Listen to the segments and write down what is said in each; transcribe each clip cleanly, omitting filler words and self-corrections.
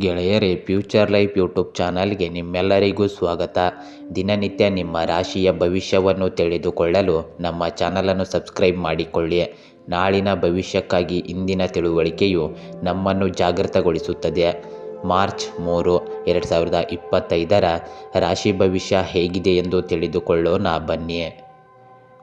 ಗೆಳೆಯರೇ, future life YouTube ಚಾನಲ್ಗೆ ನಿಮ್ಮೆಲ್ಲರಿಗೂ ಸ್ವಾಗತ. ದಿನನಿತ್ಯ ನಿಮ್ಮ ರಾಶಿಯ ಭವಿಷ್ಯವನ್ನು ತಿಳಿದುಕೊಳ್ಳಲು ನಮ್ಮ ಚಾನಲನ್ನು ಸಬ್ಸ್ಕ್ರೈಬ್ ಮಾಡಿಕೊಳ್ಳಿ. ನಾಳಿನ ಭವಿಷ್ಯಕ್ಕಾಗಿ ಇಂದಿನ ತಿಳುವಳಿಕೆಯು ನಮ್ಮನ್ನು ಜಾಗೃತಗೊಳಿಸುತ್ತದೆ. ಮಾರ್ಚ್ 3, 2025ರ ರಾಶಿ ಭವಿಷ್ಯ ಹೇಗಿದೆ ಎಂದು ತಿಳಿದುಕೊಳ್ಳೋಣ ಬನ್ನಿ.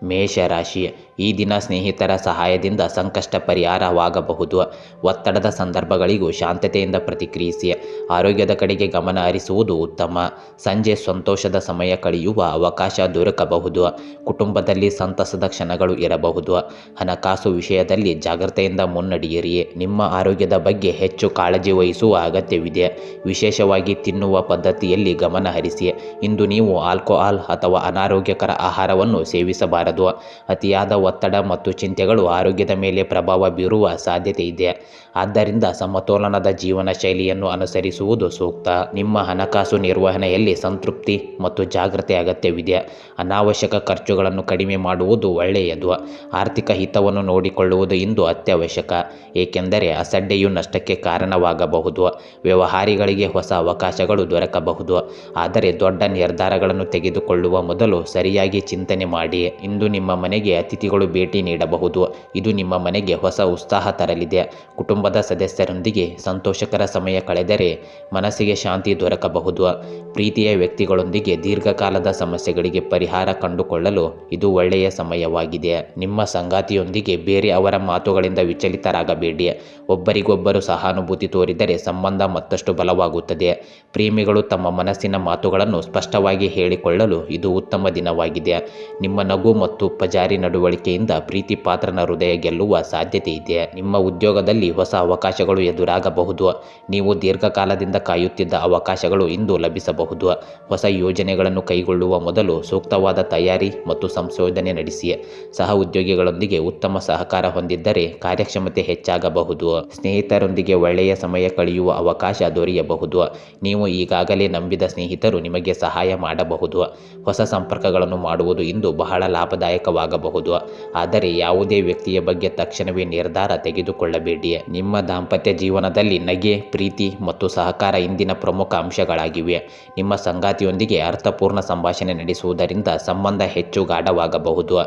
ಮೇಷರಾಶಿ. ಈ ದಿನ ಸ್ನೇಹಿತರ ಸಹಾಯದಿಂದ ಸಂಕಷ್ಟ ಪರಿಹಾರವಾಗಬಹುದು. ಒತ್ತಡದ ಸಂದರ್ಭಗಳಿಗೂ ಶಾಂತತೆಯಿಂದ ಪ್ರತಿಕ್ರಿಯಿಸಿ. ಆರೋಗ್ಯದ ಕಡೆಗೆ ಗಮನ ಹರಿಸುವುದು ಉತ್ತಮ. ಸಂಜೆ ಸಂತೋಷದ ಸಮಯ ಕಳೆಯುವ ಅವಕಾಶ ದೊರಕಬಹುದು. ಕುಟುಂಬದಲ್ಲಿ ಸಂತಸದ ಕ್ಷಣಗಳು ಇರಬಹುದು. ಹಣಕಾಸು ವಿಷಯದಲ್ಲಿ ಜಾಗ್ರತೆಯಿಂದ ಮುನ್ನಡೆಯಿರಿ. ನಿಮ್ಮ ಆರೋಗ್ಯದ ಬಗ್ಗೆ ಹೆಚ್ಚು ಕಾಳಜಿ ವಹಿಸುವ ಅಗತ್ಯವಿದೆ. ವಿಶೇಷವಾಗಿ ತಿನ್ನುವ ಪದ್ಧತಿಯಲ್ಲಿ ಗಮನ ಹರಿಸಿ. ಇಂದು ನೀವು ಆಲ್ಕೋಹಾಲ್ ಅಥವಾ ಅನಾರೋಗ್ಯಕರ ಆಹಾರವನ್ನು ಸೇವಿಸಬಾರದು. ಅತಿಯಾದ ಒತ್ತಡ ಮತ್ತು ಚಿಂತೆಗಳು ಆರೋಗ್ಯದ ಮೇಲೆ ಪ್ರಭಾವ ಬೀರುವ ಸಾಧ್ಯತೆ ಇದೆ. ಆದ್ದರಿಂದ ಸಮತೋಲನದ ಜೀವನ ಶೈಲಿಯನ್ನು ಅನುಸರಿಸುವುದು ಸೂಕ್ತ. ನಿಮ್ಮ ಹಣಕಾಸು ನಿರ್ವಹಣೆಯಲ್ಲಿ ಸಂತೃಪ್ತಿ ಮತ್ತು ಜಾಗ್ರತೆ ಅಗತ್ಯವಿದೆ. ಅನಾವಶ್ಯಕ ಖರ್ಚುಗಳನ್ನು ಕಡಿಮೆ ಮಾಡುವುದು ಒಳ್ಳೆಯದು. ಆರ್ಥಿಕ ಹಿತವನ್ನು ನೋಡಿಕೊಳ್ಳುವುದು ಇಂದು ಅತ್ಯವಶ್ಯಕ, ಏಕೆಂದರೆ ಅಸಡ್ಡೆಯು ನಷ್ಟಕ್ಕೆ ಕಾರಣವಾಗಬಹುದು. ವ್ಯವಹಾರಿಗಳಿಗೆ ಹೊಸ ಅವಕಾಶಗಳು ದೊರಕಬಹುದು, ಆದರೆ ದೊಡ್ಡ ನಿರ್ಧಾರಗಳನ್ನು ತೆಗೆದುಕೊಳ್ಳುವ ಮೊದಲು ಸರಿಯಾಗಿ ಚಿಂತನೆ ಮಾಡಿ. ಇಂದು ನಿಮ್ಮ ಮನೆಗೆ ಅತಿಥಿಗಳು ಭೇಟಿ ನೀಡಬಹುದು. ಇದು ನಿಮ್ಮ ಮನೆಗೆ ಹೊಸ ಉತ್ಸಾಹ ತರಲಿದೆ. ಕುಟುಂಬದ ಸದಸ್ಯರೊಂದಿಗೆ ಸಂತೋಷಕರ ಸಮಯ ಕಳೆದರೆ ಮನಸ್ಸಿಗೆ ಶಾಂತಿ ದೊರಕಬಹುದು. ಪ್ರೀತಿಯ ವ್ಯಕ್ತಿಗಳೊಂದಿಗೆ ದೀರ್ಘಕಾಲದ ಸಮಸ್ಯೆಗಳಿಗೆ ಪರಿಹಾರ ಕಂಡುಕೊಳ್ಳಲು ಇದು ಒಳ್ಳೆಯ ಸಮಯವಾಗಿದೆ. ನಿಮ್ಮ ಸಂಗಾತಿಯೊಂದಿಗೆ ಬೇರೆ ಅವರ ಮಾತುಗಳಿಂದ ವಿಚಲಿತರಾಗಬೇಡಿ. ಒಬ್ಬರಿಗೊಬ್ಬರು ಸಹಾನುಭೂತಿ ತೋರಿದರೆ ಸಂಬಂಧ ಮತ್ತಷ್ಟು ಬಲವಾಗುತ್ತದೆ. ಪ್ರೇಮಿಗಳು ತಮ್ಮ ಮನಸ್ಸಿನ ಮಾತುಗಳನ್ನು ಸ್ಪಷ್ಟವಾಗಿ ಹೇಳಿಕೊಳ್ಳಲು ಇದು ಉತ್ತಮ ದಿನವಾಗಿದೆ. ನಿಮ್ಮ ನಗು ಮತ್ತು ಪಜಾರಿ ನಡವಳಿಕೆಯಿಂದ ಪ್ರೀತಿ ಪಾತ್ರನ ಹೃದಯ ಗೆಲ್ಲುವ ಸಾಧ್ಯತೆ ಇದೆ. ನಿಮ್ಮ ಉದ್ಯೋಗದಲ್ಲಿ ಹೊಸ ಅವಕಾಶಗಳು ಎದುರಾಗಬಹುದು. ನೀವು ದೀರ್ಘಕಾಲದಿಂದ ಕಾಯುತ್ತಿದ್ದ ಅವಕಾಶಗಳು ಇಂದು ಲಭಿಸಬಹುದು. ಹೊಸ ಯೋಜನೆಗಳನ್ನು ಕೈಗೊಳ್ಳುವ ಮೊದಲು ಸೂಕ್ತವಾದ ತಯಾರಿ ಮತ್ತು ಸಂಶೋಧನೆ ನಡೆಸಿ. ಸಹ ಉದ್ಯೋಗಿಗಳೊಂದಿಗೆ ಉತ್ತಮ ಸಹಕಾರ ಹೊಂದಿದ್ದರೆ ಕಾರ್ಯಕ್ಷಮತೆ ಹೆಚ್ಚಾಗಬಹುದು. ಸ್ನೇಹಿತರೊಂದಿಗೆ ಒಳ್ಳೆಯ ಸಮಯ ಕಳೆಯುವ ಅವಕಾಶ ದೊರೆಯಬಹುದು. ನೀವು ಈಗಾಗಲೇ ನಂಬಿದ ಸ್ನೇಹಿತರು ನಿಮಗೆ ಸಹಾಯ ಮಾಡಬಹುದು. ಹೊಸ ಸಂಪರ್ಕಗಳನ್ನು ಮಾಡುವುದು ಇಂದು ಬಹಳ ಲಾಭದಾಯಕವಾಗಬಹುದು, ಆದರೆ ಯಾವುದೇ ವ್ಯಕ್ತಿಯ ಬಗ್ಗೆ ತಕ್ಷಣವೇ ನಿರ್ಧಾರ ತೆಗೆದುಕೊಳ್ಳಬೇಡಿ. ನಿಮ್ಮ ದಾಂಪತ್ಯ ಜೀವನದಲ್ಲಿ ನಗೆ, ಪ್ರೀತಿ ಮತ್ತು ಸಹಕಾರ ಇಂದಿನ ಪ್ರಮುಖ ಅಂಶಗಳಾಗಿವೆ. ನಿಮ್ಮ ಸಂಗಾತಿಯೊಂದಿಗೆ ಅರ್ಥಪೂರ್ಣ ಸಂಭಾಷಣೆ ನಡೆಸುವುದರಿಂದ ಸಂಬಂಧ ಹೆಚ್ಚು ಗಾಢವಾಗಬಹುದು.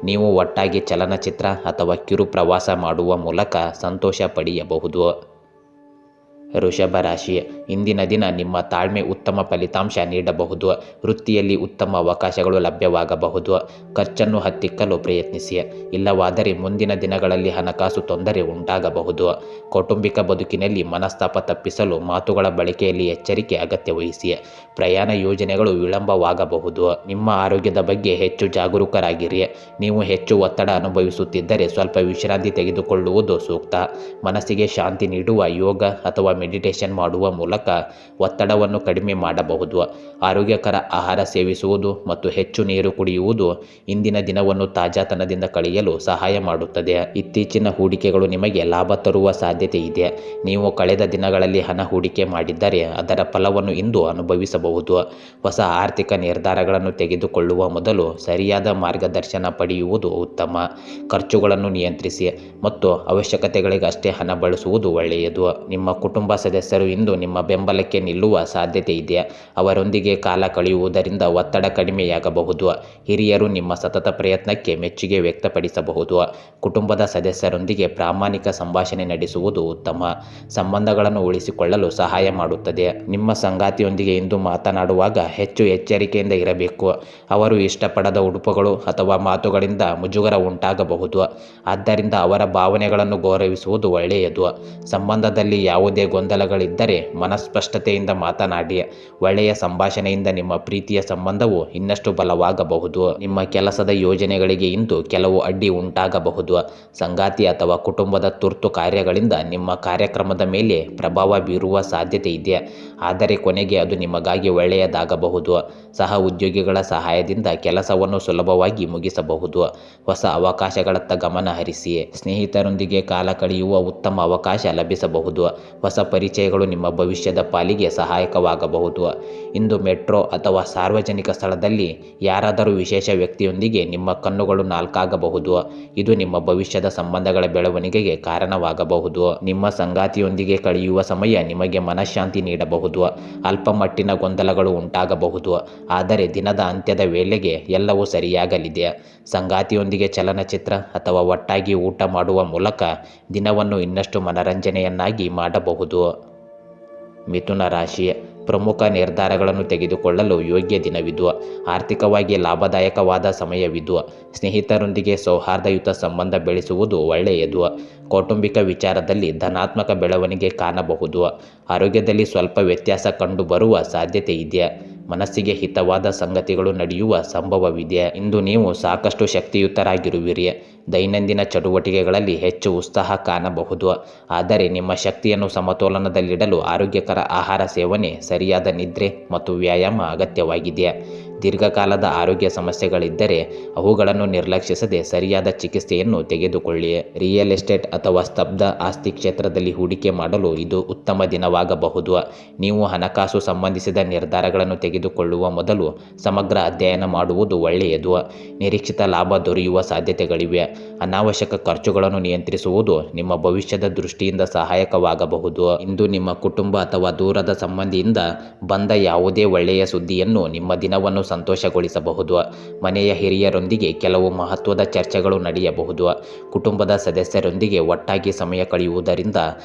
ನೀವು ಒಟ್ಟಾಗಿ ಚಲನಚಿತ್ರ ಅಥವಾ ಕಿರು ಪ್ರವಾಸ ಮಾಡುವ ಮೂಲಕ ಸಂತೋಷ ಪಡೆಯಬಹುದು. ವೃಷಭ ರಾಶಿ. ಇಂದಿನ ದಿನ ನಿಮ್ಮ ತಾಳ್ಮೆ ಉತ್ತಮ ಫಲಿತಾಂಶ ನೀಡಬಹುದು. ವೃತ್ತಿಯಲ್ಲಿ ಉತ್ತಮ ಅವಕಾಶಗಳು ಲಭ್ಯವಾಗಬಹುದು. ಖರ್ಚನ್ನು ಹತ್ತಿಕ್ಕಲು ಪ್ರಯತ್ನಿಸಿ, ಇಲ್ಲವಾದರೆ ಮುಂದಿನ ದಿನಗಳಲ್ಲಿ ಹಣಕಾಸು ತೊಂದರೆ ಉಂಟಾಗಬಹುದು. ಕೌಟುಂಬಿಕ ಬದುಕಿನಲ್ಲಿ ಮನಸ್ತಾಪ ತಪ್ಪಿಸಲು ಮಾತುಗಳ ಬಳಕೆಯಲ್ಲಿ ಎಚ್ಚರಿಕೆ ಅಗತ್ಯವಹಿಸಿ. ಪ್ರಯಾಣ ಯೋಜನೆಗಳು ವಿಳಂಬವಾಗಬಹುದು. ನಿಮ್ಮ ಆರೋಗ್ಯದ ಬಗ್ಗೆ ಹೆಚ್ಚು ಜಾಗರೂಕರಾಗಿರಿ. ನೀವು ಹೆಚ್ಚು ಒತ್ತಡ ಅನುಭವಿಸುತ್ತಿದ್ದರೆ ಸ್ವಲ್ಪ ವಿಶ್ರಾಂತಿ ತೆಗೆದುಕೊಳ್ಳುವುದು ಸೂಕ್ತ. ಮನಸ್ಸಿಗೆ ಶಾಂತಿ ನೀಡುವ ಯೋಗ ಅಥವಾ ಮೆಡಿಟೇಷನ್ ಮಾಡುವ ಮೂಲಕ ಒತ್ತಡವನ್ನು ಕಡಿಮೆ ಮಾಡಬಹುದು. ಆರೋಗ್ಯಕರ ಆಹಾರ ಸೇವಿಸುವುದು ಮತ್ತು ಹೆಚ್ಚು ನೀರು ಕುಡಿಯುವುದು ಇಂದಿನ ದಿನವನ್ನು ತಾಜಾತನದಿಂದ ಕಳೆಯಲು ಸಹಾಯ ಮಾಡುತ್ತದೆ. ಇತ್ತೀಚಿನ ಹೂಡಿಕೆಗಳು ನಿಮಗೆ ಲಾಭ ತರುವ ಸಾಧ್ಯತೆ ಇದೆ. ನೀವು ಕಳೆದ ದಿನಗಳಲ್ಲಿ ಹಣ ಹೂಡಿಕೆ ಮಾಡಿದ್ದರೆ ಅದರ ಫಲವನ್ನು ಇಂದು ಅನುಭವಿಸಬಹುದು. ಹೊಸ ಆರ್ಥಿಕ ನಿರ್ಧಾರಗಳನ್ನು ತೆಗೆದುಕೊಳ್ಳುವ ಮೊದಲು ಸರಿಯಾದ ಮಾರ್ಗದರ್ಶನ ಪಡೆಯುವುದು ಉತ್ತಮ. ಖರ್ಚುಗಳನ್ನು ನಿಯಂತ್ರಿಸಿ ಮತ್ತು ಅವಶ್ಯಕತೆಗಳಿಗಷ್ಟೇ ಹಣ ಬಳಸುವುದು ಒಳ್ಳೆಯದು. ನಿಮ್ಮ ಕುಟುಂಬ ಸದಸ್ಯರು ಇಂದು ನಿಮ್ಮ ಬೆಂಬಲಕ್ಕೆ ನಿಲ್ಲುವ ಸಾಧ್ಯತೆ ಇದೆ. ಅವರೊಂದಿಗೆ ಕಾಲ ಕಳೆಯುವುದರಿಂದ ಒತ್ತಡ ಕಡಿಮೆಯಾಗಬಹುದು. ಹಿರಿಯರು ನಿಮ್ಮ ಸತತ ಪ್ರಯತ್ನಕ್ಕೆ ಮೆಚ್ಚುಗೆ ವ್ಯಕ್ತಪಡಿಸಬಹುದು. ಕುಟುಂಬದ ಸದಸ್ಯರೊಂದಿಗೆ ಪ್ರಾಮಾಣಿಕ ಸಂಭಾಷಣೆ ನಡೆಸುವುದು ಉತ್ತಮ. ಸಂಬಂಧಗಳನ್ನು ಉಳಿಸಿಕೊಳ್ಳಲು ಸಹಾಯ ಮಾಡುತ್ತದೆ. ನಿಮ್ಮ ಸಂಗಾತಿಯೊಂದಿಗೆ ಇಂದು ಮಾತನಾಡುವಾಗ ಹೆಚ್ಚು ಎಚ್ಚರಿಕೆಯಿಂದ ಇರಬೇಕು. ಅವರು ಇಷ್ಟಪಡದ ಉಡುಪುಗಳು ಅಥವಾ ಮಾತುಗಳಿಂದ ಮುಜುಗರ ಉಂಟಾಗಬಹುದು. ಆದ್ದರಿಂದ ಅವರ ಭಾವನೆಗಳನ್ನು ಗೌರವಿಸುವುದು ಒಳ್ಳೆಯದು. ಸಂಬಂಧದಲ್ಲಿ ಯಾವುದೇ ಗೊಂದಲಗಳಿದ್ದರೆ ಮನಸ್ಪಷ್ಟತೆಯಿಂದ ಮಾತನಾಡಿ. ಒಳ್ಳೆಯ ಸಂಭಾಷಣೆಯಿಂದ ನಿಮ್ಮ ಪ್ರೀತಿಯ ಸಂಬಂಧವು ಇನ್ನಷ್ಟು ಬಲವಾಗಬಹುದು. ನಿಮ್ಮ ಕೆಲಸದ ಯೋಜನೆಗಳಿಗೆ ಇಂದು ಕೆಲವು ಅಡ್ಡಿ ಉಂಟಾಗಬಹುದು. ಸಂಗಾತಿ ಅಥವಾ ಕುಟುಂಬದ ತುರ್ತು ಕಾರ್ಯಗಳಿಂದ ನಿಮ್ಮ ಕಾರ್ಯಕ್ರಮದ ಮೇಲೆ ಪ್ರಭಾವ ಬೀರುವ ಸಾಧ್ಯತೆ ಇದೆ. ಆದರೆ ಕೊನೆಗೆ ಅದು ನಿಮಗಾಗಿ ಒಳ್ಳೆಯದಾಗಬಹುದು. ಸಹ ಉದ್ಯೋಗಿಗಳ ಸಹಾಯದಿಂದ ಕೆಲಸವನ್ನು ಸುಲಭವಾಗಿ ಮುಗಿಸಬಹುದು. ಹೊಸ ಅವಕಾಶಗಳತ್ತ ಗಮನ ಹರಿಸಿ. ಸ್ನೇಹಿತರೊಂದಿಗೆ ಕಾಲ ಕಳೆಯುವ ಉತ್ತಮ ಅವಕಾಶ ಲಭಿಸಬಹುದು. ಹೊಸ ಪರಿಚಯಗಳು ನಿಮ್ಮ ಭವಿಷ್ಯದ ಪಾಲಿಗೆ ಸಹಾಯಕವಾಗಬಹುದು. ಇಂದು ಮೆಟ್ರೋ ಅಥವಾ ಸಾರ್ವಜನಿಕ ಸ್ಥಳದಲ್ಲಿ ಯಾರಾದರೂ ವಿಶೇಷ ವ್ಯಕ್ತಿಯೊಂದಿಗೆ ನಿಮ್ಮ ಕಣ್ಣುಗಳು ನಾಲ್ಕಾಗಬಹುದು. ಇದು ನಿಮ್ಮ ಭವಿಷ್ಯದ ಸಂಬಂಧಗಳ ಬೆಳವಣಿಗೆಗೆ ಕಾರಣವಾಗಬಹುದು. ನಿಮ್ಮ ಸಂಗಾತಿಯೊಂದಿಗೆ ಕಳೆಯುವ ಸಮಯ ನಿಮಗೆ ಮನಃಶಾಂತಿ ನೀಡಬಹುದು. ಅಲ್ಪ ಮಟ್ಟಿನ ಗೊಂದಲಗಳು ಉಂಟಾಗಬಹುದು, ಆದರೆ ದಿನದ ಅಂತ್ಯದ ವೇಳೆಗೆ ಎಲ್ಲವೂ ಸರಿಯಾಗಲಿದೆ. ಸಂಗಾತಿಯೊಂದಿಗೆ ಚಲನಚಿತ್ರ ಅಥವಾ ಒಟ್ಟಾಗಿ ಊಟ ಮಾಡುವ ಮೂಲಕ ದಿನವನ್ನು ಇನ್ನಷ್ಟು ಮನರಂಜನೆಯನ್ನಾಗಿ ಮಾಡಬಹುದು. ಮಿಥುನ ರಾಶಿ, ಪ್ರಮುಖ ನಿರ್ಧಾರಗಳನ್ನು ತೆಗೆದುಕೊಳ್ಳಲು ಯೋಗ್ಯ ದಿನವಿದು. ಆರ್ಥಿಕವಾಗಿ ಲಾಭದಾಯಕವಾದ ಸಮಯವಿದು. ಸ್ನೇಹಿತರೊಂದಿಗೆ ಸೌಹಾರ್ದಯುತ ಸಂಬಂಧ ಬೆಳೆಸುವುದು ಒಳ್ಳೆಯದು. ಕೌಟುಂಬಿಕ ವಿಚಾರದಲ್ಲಿ ಧನಾತ್ಮಕ ಬೆಳವಣಿಗೆ ಕಾಣಬಹುದು. ಆರೋಗ್ಯದಲ್ಲಿ ಸ್ವಲ್ಪ ವ್ಯತ್ಯಾಸ ಕಂಡುಬರುವ ಸಾಧ್ಯತೆ ಇದೆ. ಮನಸ್ಸಿಗೆ ಹಿತವಾದ ಸಂಗತಿಗಳು ನಡೆಯುವ ಸಂಭವವಿದೆ. ಇಂದು ನೀವು ಸಾಕಷ್ಟು ಶಕ್ತಿಯುತರಾಗಿರುವಿರಿ. ದೈನಂದಿನ ಚಟುವಟಿಕೆಗಳಲ್ಲಿ ಹೆಚ್ಚು ಉತ್ಸಾಹ ಕಾಣಬಹುದು. ಆದರೆ ನಿಮ್ಮ ಶಕ್ತಿಯನ್ನು ಸಮತೋಲನದಲ್ಲಿಡಲು ಆರೋಗ್ಯಕರ ಆಹಾರ ಸೇವನೆ, ಸರಿಯಾದ ನಿದ್ರೆ ಮತ್ತು ವ್ಯಾಯಾಮ ಅಗತ್ಯವಾಗಿದೆ. ದೀರ್ಘಕಾಲದ ಆರೋಗ್ಯ ಸಮಸ್ಯೆಗಳಿದ್ದರೆ ಅವುಗಳನ್ನು ನಿರ್ಲಕ್ಷಿಸದೆ ಸರಿಯಾದ ಚಿಕಿತ್ಸೆಯನ್ನು ತೆಗೆದುಕೊಳ್ಳಿ. ರಿಯಲ್ ಎಸ್ಟೇಟ್ ಅಥವಾ ಸ್ತಬ್ಧ ಆಸ್ತಿ ಕ್ಷೇತ್ರದಲ್ಲಿ ಹೂಡಿಕೆ ಮಾಡಲು ಇದು ಉತ್ತಮ ದಿನವಾಗಬಹುದು. ನೀವು ಹಣಕಾಸು ಸಂಬಂಧಿಸಿದ ನಿರ್ಧಾರಗಳನ್ನು ತೆಗೆದುಕೊಳ್ಳುವ ಮೊದಲು ಸಮಗ್ರ ಅಧ್ಯಯನ ಮಾಡುವುದು ಒಳ್ಳೆಯದು. ನಿರೀಕ್ಷಿತ ಲಾಭ ದೊರೆಯುವ ಸಾಧ್ಯತೆಗಳಿವೆ. ಅನಾವಶ್ಯಕ ಖರ್ಚುಗಳನ್ನು ನಿಯಂತ್ರಿಸುವುದು ನಿಮ್ಮ ಭವಿಷ್ಯದ ದೃಷ್ಟಿಯಿಂದ ಸಹಾಯಕವಾಗಬಹುದು. ಇಂದು ನಿಮ್ಮ ಕುಟುಂಬ ಅಥವಾ ದೂರದ ಸಂಬಂಧಿಯಿಂದ ಬಂದ ಯಾವುದೇ ಒಳ್ಳೆಯ ಸುದ್ದಿಯನ್ನು ನಿಮ್ಮ ದಿನವನ್ನು ಸಂತೋಷಗೊಳಿಸಬಹುದು. ಮನೆಯ ಹಿರಿಯರೊಂದಿಗೆ ಕೆಲವು ಮಹತ್ವದ ಚರ್ಚೆಗಳು ನಡೆಯಬಹುದು. ಕುಟುಂಬದ ಸದಸ್ಯರೊಂದಿಗೆ ಒಟ್ಟಾಗಿ ಸಮಯ ಕಳೆಯುವುದರಿಂದ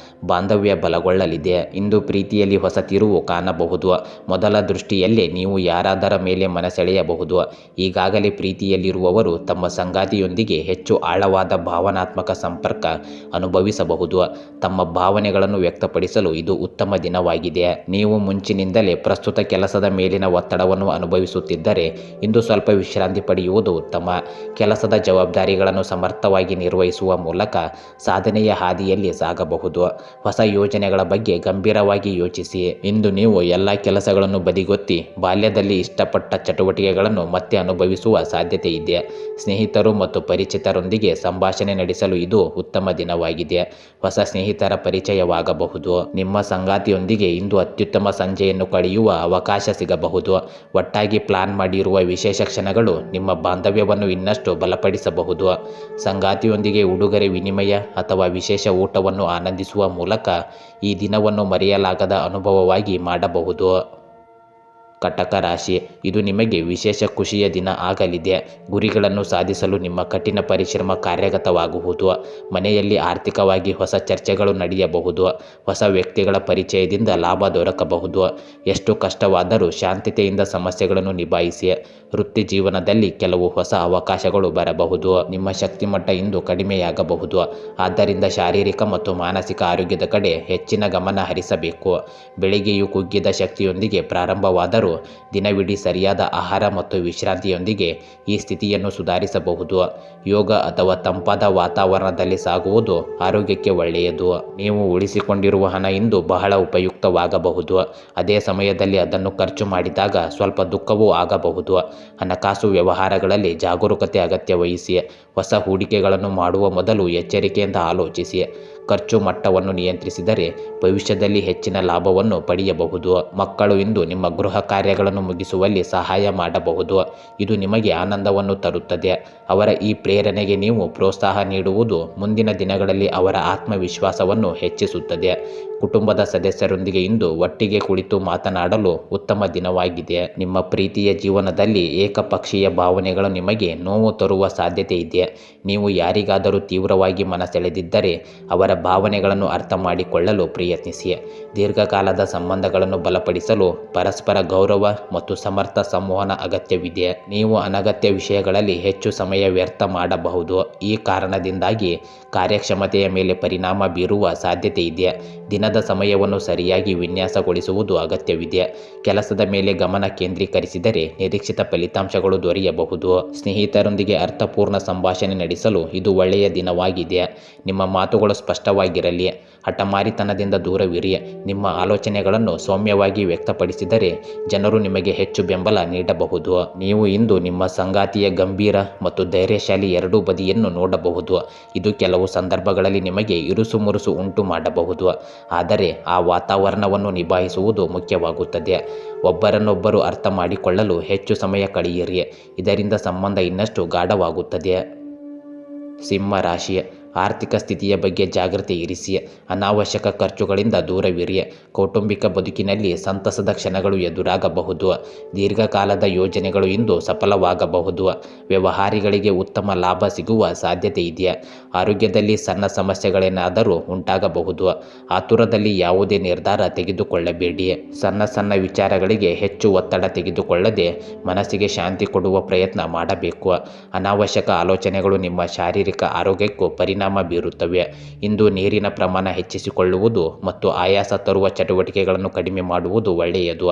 ಬಾಂಧವ್ಯ ಬಲಗೊಳ್ಳಲಿದೆ. ಇಂದು ಪ್ರೀತಿಯಲ್ಲಿ ಹೊಸ ತಿರುವು ಕಾಣಬಹುದು. ಮೊದಲ ದೃಷ್ಟಿಯಲ್ಲೇ ನೀವು ಯಾರಾದರ ಮೇಲೆ ಮನಸೆಳೆಯಬಹುದು. ಈಗಾಗಲೇ ಪ್ರೀತಿಯಲ್ಲಿರುವವರು ತಮ್ಮ ಸಂಗಾತಿಯೊಂದಿಗೆ ಹೆಚ್ಚು ಆಳವಾದ ಭಾವನಾತ್ಮಕ ಸಂಪರ್ಕ ಅನುಭವಿಸಬಹುದು. ತಮ್ಮ ಭಾವನೆಗಳನ್ನು ವ್ಯಕ್ತಪಡಿಸಲು ಇದು ಉತ್ತಮ ದಿನವಾಗಿದೆ. ನೀವು ಮುಂಚಿನಿಂದಲೇ ಪ್ರಸ್ತುತ ಕೆಲಸದ ಮೇಲಿನ ಒತ್ತಡವನ್ನು ಅನುಭವಿಸುತ್ತಿದ್ದರೆ ಇಂದು ಸ್ವಲ್ಪ ವಿಶ್ರಾಂತಿ ಪಡೆಯುವುದು ಉತ್ತಮ. ಕೆಲಸದ ಜವಾಬ್ದಾರಿಗಳನ್ನು ಸಮರ್ಥವಾಗಿ ನಿರ್ವಹಿಸುವ ಮೂಲಕ ಸಾಧನೆಯ ಹಾದಿಯಲ್ಲಿ ಸಾಗಬಹುದು. ಹೊಸ ಯೋಜನೆಗಳ ಬಗ್ಗೆ ಗಂಭೀರವಾಗಿ ಯೋಚಿಸಿ. ಇಂದು ನೀವು ಎಲ್ಲ ಕೆಲಸಗಳನ್ನು ಬದಿಗೊತ್ತಿ ಬಾಲ್ಯದಲ್ಲಿ ಇಷ್ಟಪಟ್ಟ ಚಟುವಟಿಕೆಗಳನ್ನು ಮತ್ತೆ ಅನುಭವಿಸುವ ಸಾಧ್ಯತೆ ಇದೆ. ಸ್ನೇಹಿತರು ಮತ್ತು ಪರಿಚಿತರೊಂದಿಗೆ ಸಂಭಾಷಣೆ ನಡೆಸಲು ಇದು ಉತ್ತಮ ದಿನವಾಗಿದೆ. ಹೊಸ ಸ್ನೇಹಿತರ ಪರಿಚಯವಾಗಬಹುದು. ನಿಮ್ಮ ಸಂಗಾತಿಯೊಂದಿಗೆ ಇಂದು ಅತ್ಯುತ್ತಮ ಸಂಜೆಯನ್ನು ಕಳೆಯುವ ಅವಕಾಶ ಸಿಗಬಹುದು. ಒಟ್ಟಾಗಿ ಪ್ಲಾನ್ ಮಾಡಿರುವ ವಿಶೇಷ ಕ್ಷಣಗಳು ನಿಮ್ಮ ಬಾಂಧವ್ಯವನ್ನು ಇನ್ನಷ್ಟು ಬಲಪಡಿಸಬಹುದು. ಸಂಗಾತಿಯೊಂದಿಗೆ ಉಡುಗೊರೆ ವಿನಿಮಯ ಅಥವಾ ವಿಶೇಷ ಊಟವನ್ನು ಆನಂದಿಸುವ ಮೂಲಕ ಈ ದಿನವನ್ನು ಮರೆಯಲಾಗದ ಅನುಭವವಾಗಿ ಮಾಡಬಹುದು. ಕಟಕ ರಾಶಿ, ಇದು ನಿಮಗೆ ವಿಶೇಷ ಖುಷಿಯ ದಿನ ಆಗಲಿದೆ. ಗುರಿಗಳನ್ನು ಸಾಧಿಸಲು ನಿಮ್ಮ ಕಠಿಣ ಪರಿಶ್ರಮ ಕಾರ್ಯಗತವಾಗುವುದು. ಮನೆಯಲ್ಲಿ ಆರ್ಥಿಕವಾಗಿ ಹೊಸ ಚರ್ಚೆಗಳು ನಡೆಯಬಹುದು. ಹೊಸ ವ್ಯಕ್ತಿಗಳ ಪರಿಚಯದಿಂದ ಲಾಭ ದೊರಕಬಹುದು. ಎಷ್ಟು ಕಷ್ಟವಾದರೂ ಶಾಂತತೆಯಿಂದ ಸಮಸ್ಯೆಗಳನ್ನು ನಿಭಾಯಿಸಿ. ವೃತ್ತಿ ಜೀವನದಲ್ಲಿ ಕೆಲವು ಹೊಸ ಅವಕಾಶಗಳು ಬರಬಹುದು. ನಿಮ್ಮ ಶಕ್ತಿಮಟ್ಟ ಇಂದು ಕಡಿಮೆಯಾಗಬಹುದು. ಆದ್ದರಿಂದ ಶಾರೀರಿಕ ಮತ್ತು ಮಾನಸಿಕ ಆರೋಗ್ಯದ ಕಡೆ ಹೆಚ್ಚಿನ ಗಮನ ಹರಿಸಬೇಕು. ಬೆಳಿಗ್ಗೆಯೂ ಕುಗ್ಗಿದ ಶಕ್ತಿಯೊಂದಿಗೆ ಪ್ರಾರಂಭವಾದರೂ ದಿನವಿಡೀ ಸರಿಯಾದ ಆಹಾರ ಮತ್ತು ವಿಶ್ರಾಂತಿಯೊಂದಿಗೆ ಈ ಸ್ಥಿತಿಯನ್ನು ಸುಧಾರಿಸಬಹುದು. ಯೋಗ ಅಥವಾ ತಂಪಾದ ವಾತಾವರಣದಲ್ಲಿ ಸಾಗುವುದು ಆರೋಗ್ಯಕ್ಕೆ ಒಳ್ಳೆಯದು. ನೀವು ಉಳಿಸಿಕೊಂಡಿರುವ ಹಣ ಇಂದು ಬಹಳ ಉಪಯುಕ್ತವಾಗಬಹುದು. ಅದೇ ಸಮಯದಲ್ಲಿ ಅದನ್ನು ಖರ್ಚು ಮಾಡಿದಾಗ ಸ್ವಲ್ಪ ದುಃಖವೂ ಆಗಬಹುದು. ಹಣಕಾಸು ವ್ಯವಹಾರಗಳಲ್ಲಿ ಜಾಗರೂಕತೆ ಅಗತ್ಯ ವಹಿಸಿ. ಹೊಸ ಹೂಡಿಕೆಗಳನ್ನು ಮಾಡುವ ಮೊದಲು ಎಚ್ಚರಿಕೆಯಿಂದ ಆಲೋಚಿಸಿ. ಖರ್ಚು ಮಟ್ಟವನ್ನು ನಿಯಂತ್ರಿಸಿದರೆ ಭವಿಷ್ಯದಲ್ಲಿ ಹೆಚ್ಚಿನ ಲಾಭವನ್ನು ಪಡೆಯಬಹುದು. ಮಕ್ಕಳು ಇಂದು ನಿಮ್ಮ ಗೃಹ ಕಾರ್ಯಗಳನ್ನು ಮುಗಿಸುವಲ್ಲಿ ಸಹಾಯ ಮಾಡಬಹುದು. ಇದು ನಿಮಗೆ ಆನಂದವನ್ನು ತರುತ್ತದೆ. ಅವರ ಈ ಪ್ರೇರಣೆಗೆ ನೀವು ಪ್ರೋತ್ಸಾಹ ನೀಡುವುದು ಮುಂದಿನ ದಿನಗಳಲ್ಲಿ ಅವರ ಆತ್ಮವಿಶ್ವಾಸವನ್ನು ಹೆಚ್ಚಿಸುತ್ತದೆ. ಕುಟುಂಬದ ಸದಸ್ಯರೊಂದಿಗೆ ಇಂದು ಒಟ್ಟಿಗೆ ಕುಳಿತು ಮಾತನಾಡಲು ಉತ್ತಮ ದಿನವಾಗಿದೆ. ನಿಮ್ಮ ಪ್ರೀತಿಯ ಜೀವನದಲ್ಲಿ ಏಕಪಕ್ಷೀಯ ಭಾವನೆಗಳು ನಿಮಗೆ ನೋವು ತರುವ ಸಾಧ್ಯತೆ ಇದೆ. ನೀವು ಯಾರಿಗಾದರೂ ತೀವ್ರವಾಗಿ ಮನಸೆಳೆದಿದ್ದರೆ ಅವರ ಭಾವನೆಗಳನ್ನು ಅರ್ಥ ಮಾಡಿಕೊಳ್ಳಲು ಪ್ರಯತ್ನಿಸಿ. ದೀರ್ಘಕಾಲದ ಸಂಬಂಧಗಳನ್ನು ಬಲಪಡಿಸಲು ಪರಸ್ಪರ ಗೌರವ ಮತ್ತು ಸಮರ್ಥ ಸಂವಹನ ಅಗತ್ಯವಿದೆ. ನೀವು ಅನಗತ್ಯ ವಿಷಯಗಳಲ್ಲಿ ಹೆಚ್ಚು ಸಮಯ ವ್ಯರ್ಥ ಮಾಡಬಹುದು. ಈ ಕಾರಣದಿಂದಾಗಿ ಕಾರ್ಯಕ್ಷಮತೆಯ ಮೇಲೆ ಪರಿಣಾಮ ಬೀರುವ ಸಾಧ್ಯತೆ ಇದೆ. ದಿನದ ದಿನದ ಸಮಯವನ್ನು ಸರಿಯಾಗಿ ವಿನ್ಯಾಸಗೊಳಿಸುವುದು ಅಗತ್ಯವಿದೆ. ಕೆಲಸದ ಮೇಲೆ ಗಮನ ಕೇಂದ್ರೀಕರಿಸಿದರೆ ನಿರೀಕ್ಷಿತ ಫಲಿತಾಂಶಗಳು ದೊರೆಯಬಹುದು. ಸ್ನೇಹಿತರೊಂದಿಗೆ ಅರ್ಥಪೂರ್ಣ ಸಂಭಾಷಣೆ ನಡೆಸಲು ಇದು ಒಳ್ಳೆಯ ದಿನವಾಗಿದೆ. ನಿಮ್ಮ ಮಾತುಗಳು ಸ್ಪಷ್ಟವಾಗಿರಲಿ. ಹಠಮಾರಿತನದಿಂದ ದೂರವಿರಿ. ನಿಮ್ಮ ಆಲೋಚನೆಗಳನ್ನು ಸೌಮ್ಯವಾಗಿ ವ್ಯಕ್ತಪಡಿಸಿದರೆ ಜನರು ನಿಮಗೆ ಹೆಚ್ಚು ಬೆಂಬಲ ನೀಡಬಹುದು. ನೀವು ಇಂದು ನಿಮ್ಮ ಸಂಗಾತಿಯ ಗಂಭೀರ ಮತ್ತು ಧೈರ್ಯಶಾಲಿ ಎರಡೂ ಬದಿಯನ್ನು ನೋಡಬಹುದು. ಇದು ಕೆಲವು ಸಂದರ್ಭಗಳಲ್ಲಿ ನಿಮಗೆ ಇರುಸುಮುರುಸು ಉಂಟು ಮಾಡಬಹುದು, ಆದರೆ ಆ ವಾತಾವರಣವನ್ನು ನಿಭಾಯಿಸುವುದು ಮುಖ್ಯವಾಗುತ್ತದೆ. ಒಬ್ಬರನ್ನೊಬ್ಬರು ಅರ್ಥ ಮಾಡಿಕೊಳ್ಳಲು ಹೆಚ್ಚು ಸಮಯ ಕಳೆಯಿರಿ. ಇದರಿಂದ ಸಂಬಂಧ ಇನ್ನಷ್ಟು ಗಾಢವಾಗುತ್ತದೆ. ಸಿಂಹ ರಾಶಿ. ಆರ್ಥಿಕ ಸ್ಥಿತಿಯ ಬಗ್ಗೆ ಜಾಗೃತಿ ಇರಿಸಿ. ಅನಾವಶ್ಯಕ ಖರ್ಚುಗಳಿಂದ ದೂರವಿರಿ. ಕೌಟುಂಬಿಕ ಬದುಕಿನಲ್ಲಿ ಸಂತಸದ ಕ್ಷಣಗಳು ಎದುರಾಗಬಹುದು. ದೀರ್ಘಕಾಲದ ಯೋಜನೆಗಳು ಇಂದು ಸಫಲವಾಗಬಹುದು. ವ್ಯವಹಾರಿಗಳಿಗೆ ಉತ್ತಮ ಲಾಭ ಸಿಗುವ ಸಾಧ್ಯತೆ ಇದೆ. ಆರೋಗ್ಯದಲ್ಲಿ ಸಣ್ಣ ಸಮಸ್ಯೆಗಳೇನಾದರೂ ಉಂಟಾಗಬಹುದು. ಆತುರದಲ್ಲಿ ಯಾವುದೇ ನಿರ್ಧಾರ ತೆಗೆದುಕೊಳ್ಳಬೇಡಿ. ಸಣ್ಣ ಸಣ್ಣ ವಿಚಾರಗಳಿಗೆ ಹೆಚ್ಚು ಒತ್ತಡ ತೆಗೆದುಕೊಳ್ಳದೆ ಮನಸ್ಸಿಗೆ ಶಾಂತಿ ಕೊಡುವ ಪ್ರಯತ್ನ ಮಾಡಬೇಕು. ಅನಾವಶ್ಯಕ ಆಲೋಚನೆಗಳು ನಿಮ್ಮ ಶಾರೀರಿಕ ಆರೋಗ್ಯಕ್ಕೂ ಪರಿಣಾಮ ಬೀರುತ್ತವೆ. ಇಂದು ನೀರಿನ ಪ್ರಮಾಣ ಹೆಚ್ಚಿಸಿಕೊಳ್ಳುವುದು ಮತ್ತು ಆಯಾಸ ತರುವ ಚಟುವಟಿಕೆಗಳನ್ನು ಕಡಿಮೆ ಮಾಡುವುದು ಒಳ್ಳೆಯದು.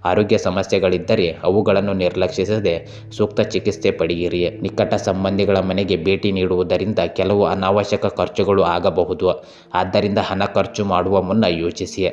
ಆರೋಗ್ಯ ಸಮಸ್ಯೆಗಳಿದ್ದರೆ ಅವುಗಳನ್ನು ನಿರ್ಲಕ್ಷಿಸದೆ ಸೂಕ್ತ ಚಿಕಿತ್ಸೆ ಪಡೆಯಿರಿ. ನಿಕಟ ಸಂಬಂಧಿಗಳ ಮನೆಗೆ ಭೇಟಿ ನೀಡುವುದರಿಂದ ಕೆಲವು ಅನಾವಶ್ಯಕ ಖರ್ಚುಗಳು ಆಗಬಹುದು. ಆದ್ದರಿಂದ ಹಣ ಖರ್ಚು ಮಾಡುವ ಮುನ್ನ ಯೋಚಿಸಿ.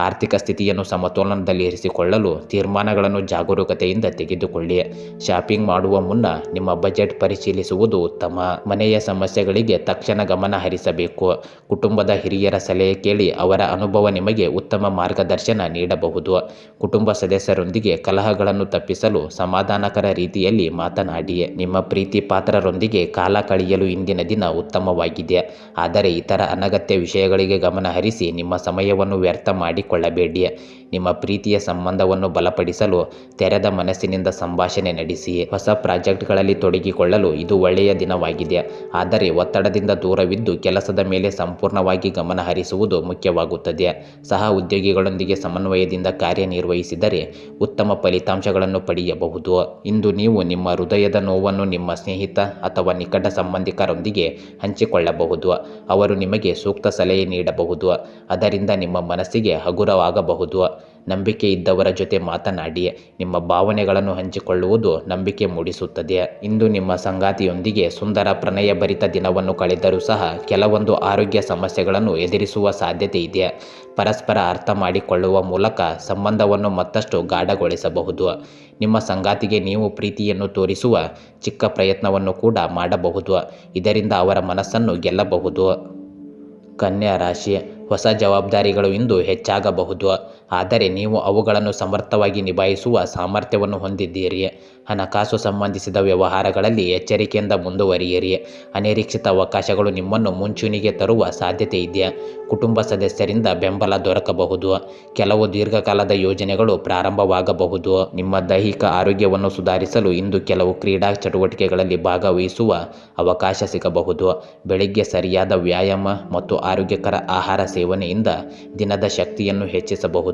ಆರ್ಥಿಕ ಸ್ಥಿತಿಯನ್ನು ಸಮತೋಲನದಲ್ಲಿರಿಸಿಕೊಳ್ಳಲು ತೀರ್ಮಾನಗಳನ್ನು ಜಾಗರೂಕತೆಯಿಂದ ತೆಗೆದುಕೊಳ್ಳಿ. ಶಾಪಿಂಗ್ ಮಾಡುವ ಮುನ್ನ ನಿಮ್ಮ ಬಜೆಟ್ ಪರಿಶೀಲಿಸುವುದು ಉತ್ತಮ. ಮನೆಯ ಸಮಸ್ಯೆಗಳಿಗೆ ತಕ್ಷಣ ಗಮನ ಹರಿಸಬೇಕು. ಕುಟುಂಬದ ಹಿರಿಯರ ಸಲಹೆ ಕೇಳಿ ಅವರ ಅನುಭವ ನಿಮಗೆ ಉತ್ತಮ ಮಾರ್ಗದರ್ಶನ ನೀಡಬಹುದು. ಕುಟುಂಬ ಸದಸ್ಯರೊಂದಿಗೆ ಕಲಹಗಳನ್ನು ತಪ್ಪಿಸಲು ಸಮಾಧಾನಕರ ರೀತಿಯಲ್ಲಿ ಮಾತನಾಡಿ. ನಿಮ್ಮ ಪ್ರೀತಿ ಪಾತ್ರರೊಂದಿಗೆ ಕಾಲ ಕಳೆಯಲು ಇಂದಿನ ದಿನ ಉತ್ತಮವಾಗಿದೆ. ಆದರೆ ಇತರ ಅನಗತ್ಯ ವಿಷಯಗಳಿಗೆ ಗಮನ ಹರಿಸಿ ನಿಮ್ಮ ಸಮಯವನ್ನು ವ್ಯರ್ಥ ಮಾಡಿಕೊಳ್ಳಬೇಡಿ. ನಿಮ್ಮ ಪ್ರೀತಿಯ ಸಂಬಂಧವನ್ನು ಬಲಪಡಿಸಲು ತೆರೆದ ಮನಸ್ಸಿನಿಂದ ಸಂಭಾಷಣೆ ನಡೆಸಿ. ಹೊಸ ಪ್ರಾಜೆಕ್ಟ್ಗಳಲ್ಲಿ ತೊಡಗಿಕೊಳ್ಳಲು ಇದು ಒಳ್ಳೆಯ ದಿನವಾಗಿದೆ. ಆದರೆ ಒತ್ತಡದಿಂದ ದೂರವಿದ್ದು ಕೆಲಸದ ಮೇಲೆ ಸಂಪೂರ್ಣವಾಗಿ ಗಮನ ಹರಿಸುವುದು ಮುಖ್ಯವಾಗುತ್ತದೆ. ಸಹ ಉದ್ಯೋಗಿಗಳೊಂದಿಗೆ ಸಮನ್ವಯದಿಂದ ಕಾರ್ಯನಿರ್ವಹಿಸಿದರೆ ಉತ್ತಮ ಫಲಿತಾಂಶಗಳನ್ನು ಪಡೆಯಬಹುದು. ಇಂದು ನೀವು ನಿಮ್ಮ ಹೃದಯದ ನೋವನ್ನು ನಿಮ್ಮ ಸ್ನೇಹಿತ ಅಥವಾ ನಿಕಟ ಸಂಬಂಧಿಕರೊಂದಿಗೆ ಹಂಚಿಕೊಳ್ಳಬಹುದು. ಅವರು ನಿಮಗೆ ಸೂಕ್ತ ಸಲಹೆ ನೀಡಬಹುದು. ಅದರಿಂದ ನಿಮ್ಮ ಮನಸ್ಸಿಗೆ ಹಗುರವಾಗಬಹುದು. ನಂಬಿಕೆ ಇದ್ದವರ ಜೊತೆ ಮಾತನಾಡಿ. ನಿಮ್ಮ ಭಾವನೆಗಳನ್ನು ಹಂಚಿಕೊಳ್ಳುವುದು ನಂಬಿಕೆ ಮೂಡಿಸುತ್ತದೆ. ಇಂದು ನಿಮ್ಮ ಸಂಗಾತಿಯೊಂದಿಗೆ ಸುಂದರ ಪ್ರಣಯಭರಿತ ದಿನವನ್ನು ಕಳೆದರೂ ಸಹ ಕೆಲವೊಂದು ಆರೋಗ್ಯ ಸಮಸ್ಯೆಗಳನ್ನು ಎದುರಿಸುವ ಸಾಧ್ಯತೆ ಇದೆ. ಪರಸ್ಪರ ಅರ್ಥ ಮಾಡಿಕೊಳ್ಳುವ ಮೂಲಕ ಸಂಬಂಧವನ್ನು ಮತ್ತಷ್ಟು ಗಾಢಗೊಳಿಸಬಹುದು. ನಿಮ್ಮ ಸಂಗಾತಿಗೆ ನೀವು ಪ್ರೀತಿಯನ್ನು ತೋರಿಸುವ ಚಿಕ್ಕ ಪ್ರಯತ್ನವನ್ನು ಕೂಡ ಮಾಡಬಹುದು. ಇದರಿಂದ ಅವರ ಮನಸ್ಸನ್ನು ಗೆಲ್ಲಬಹುದು. ಕನ್ಯಾ ರಾಶಿ. ಹೊಸ ಜವಾಬ್ದಾರಿಗಳು ಇಂದು ಹೆಚ್ಚಾಗಬಹುದು, ಆದರೆ ನೀವು ಅವುಗಳನ್ನು ಸಮರ್ಥವಾಗಿ ನಿಭಾಯಿಸುವ ಸಾಮರ್ಥ್ಯವನ್ನು ಹೊಂದಿದ್ದೀರಿ. ಹಣಕಾಸು ಸಂಬಂಧಿಸಿದ ವ್ಯವಹಾರಗಳಲ್ಲಿ ಎಚ್ಚರಿಕೆಯಿಂದ ಮುಂದುವರಿಯಿರಿ. ಅನಿರೀಕ್ಷಿತ ಅವಕಾಶಗಳು ನಿಮ್ಮನ್ನು ಮುಂಚೂಣಿಗೆ ತರುವ ಸಾಧ್ಯತೆ ಇದೆ. ಕುಟುಂಬ ಸದಸ್ಯರಿಂದ ಬೆಂಬಲ ದೊರಕಬಹುದು. ಕೆಲವು ದೀರ್ಘಕಾಲದ ಯೋಜನೆಗಳು ಪ್ರಾರಂಭವಾಗಬಹುದು. ನಿಮ್ಮ ದೈಹಿಕ ಆರೋಗ್ಯವನ್ನು ಸುಧಾರಿಸಲು ಇಂದು ಕೆಲವು ಕ್ರೀಡಾ ಚಟುವಟಿಕೆಗಳಲ್ಲಿ ಭಾಗವಹಿಸುವ ಅವಕಾಶ ಸಿಗಬಹುದು. ಬೆಳಿಗ್ಗೆ ಸರಿಯಾದ ವ್ಯಾಯಾಮ ಮತ್ತು ಆರೋಗ್ಯಕರ ಆಹಾರ ಸೇವನೆಯಿಂದ ದಿನದ ಶಕ್ತಿಯನ್ನು ಹೆಚ್ಚಿಸಬಹುದು.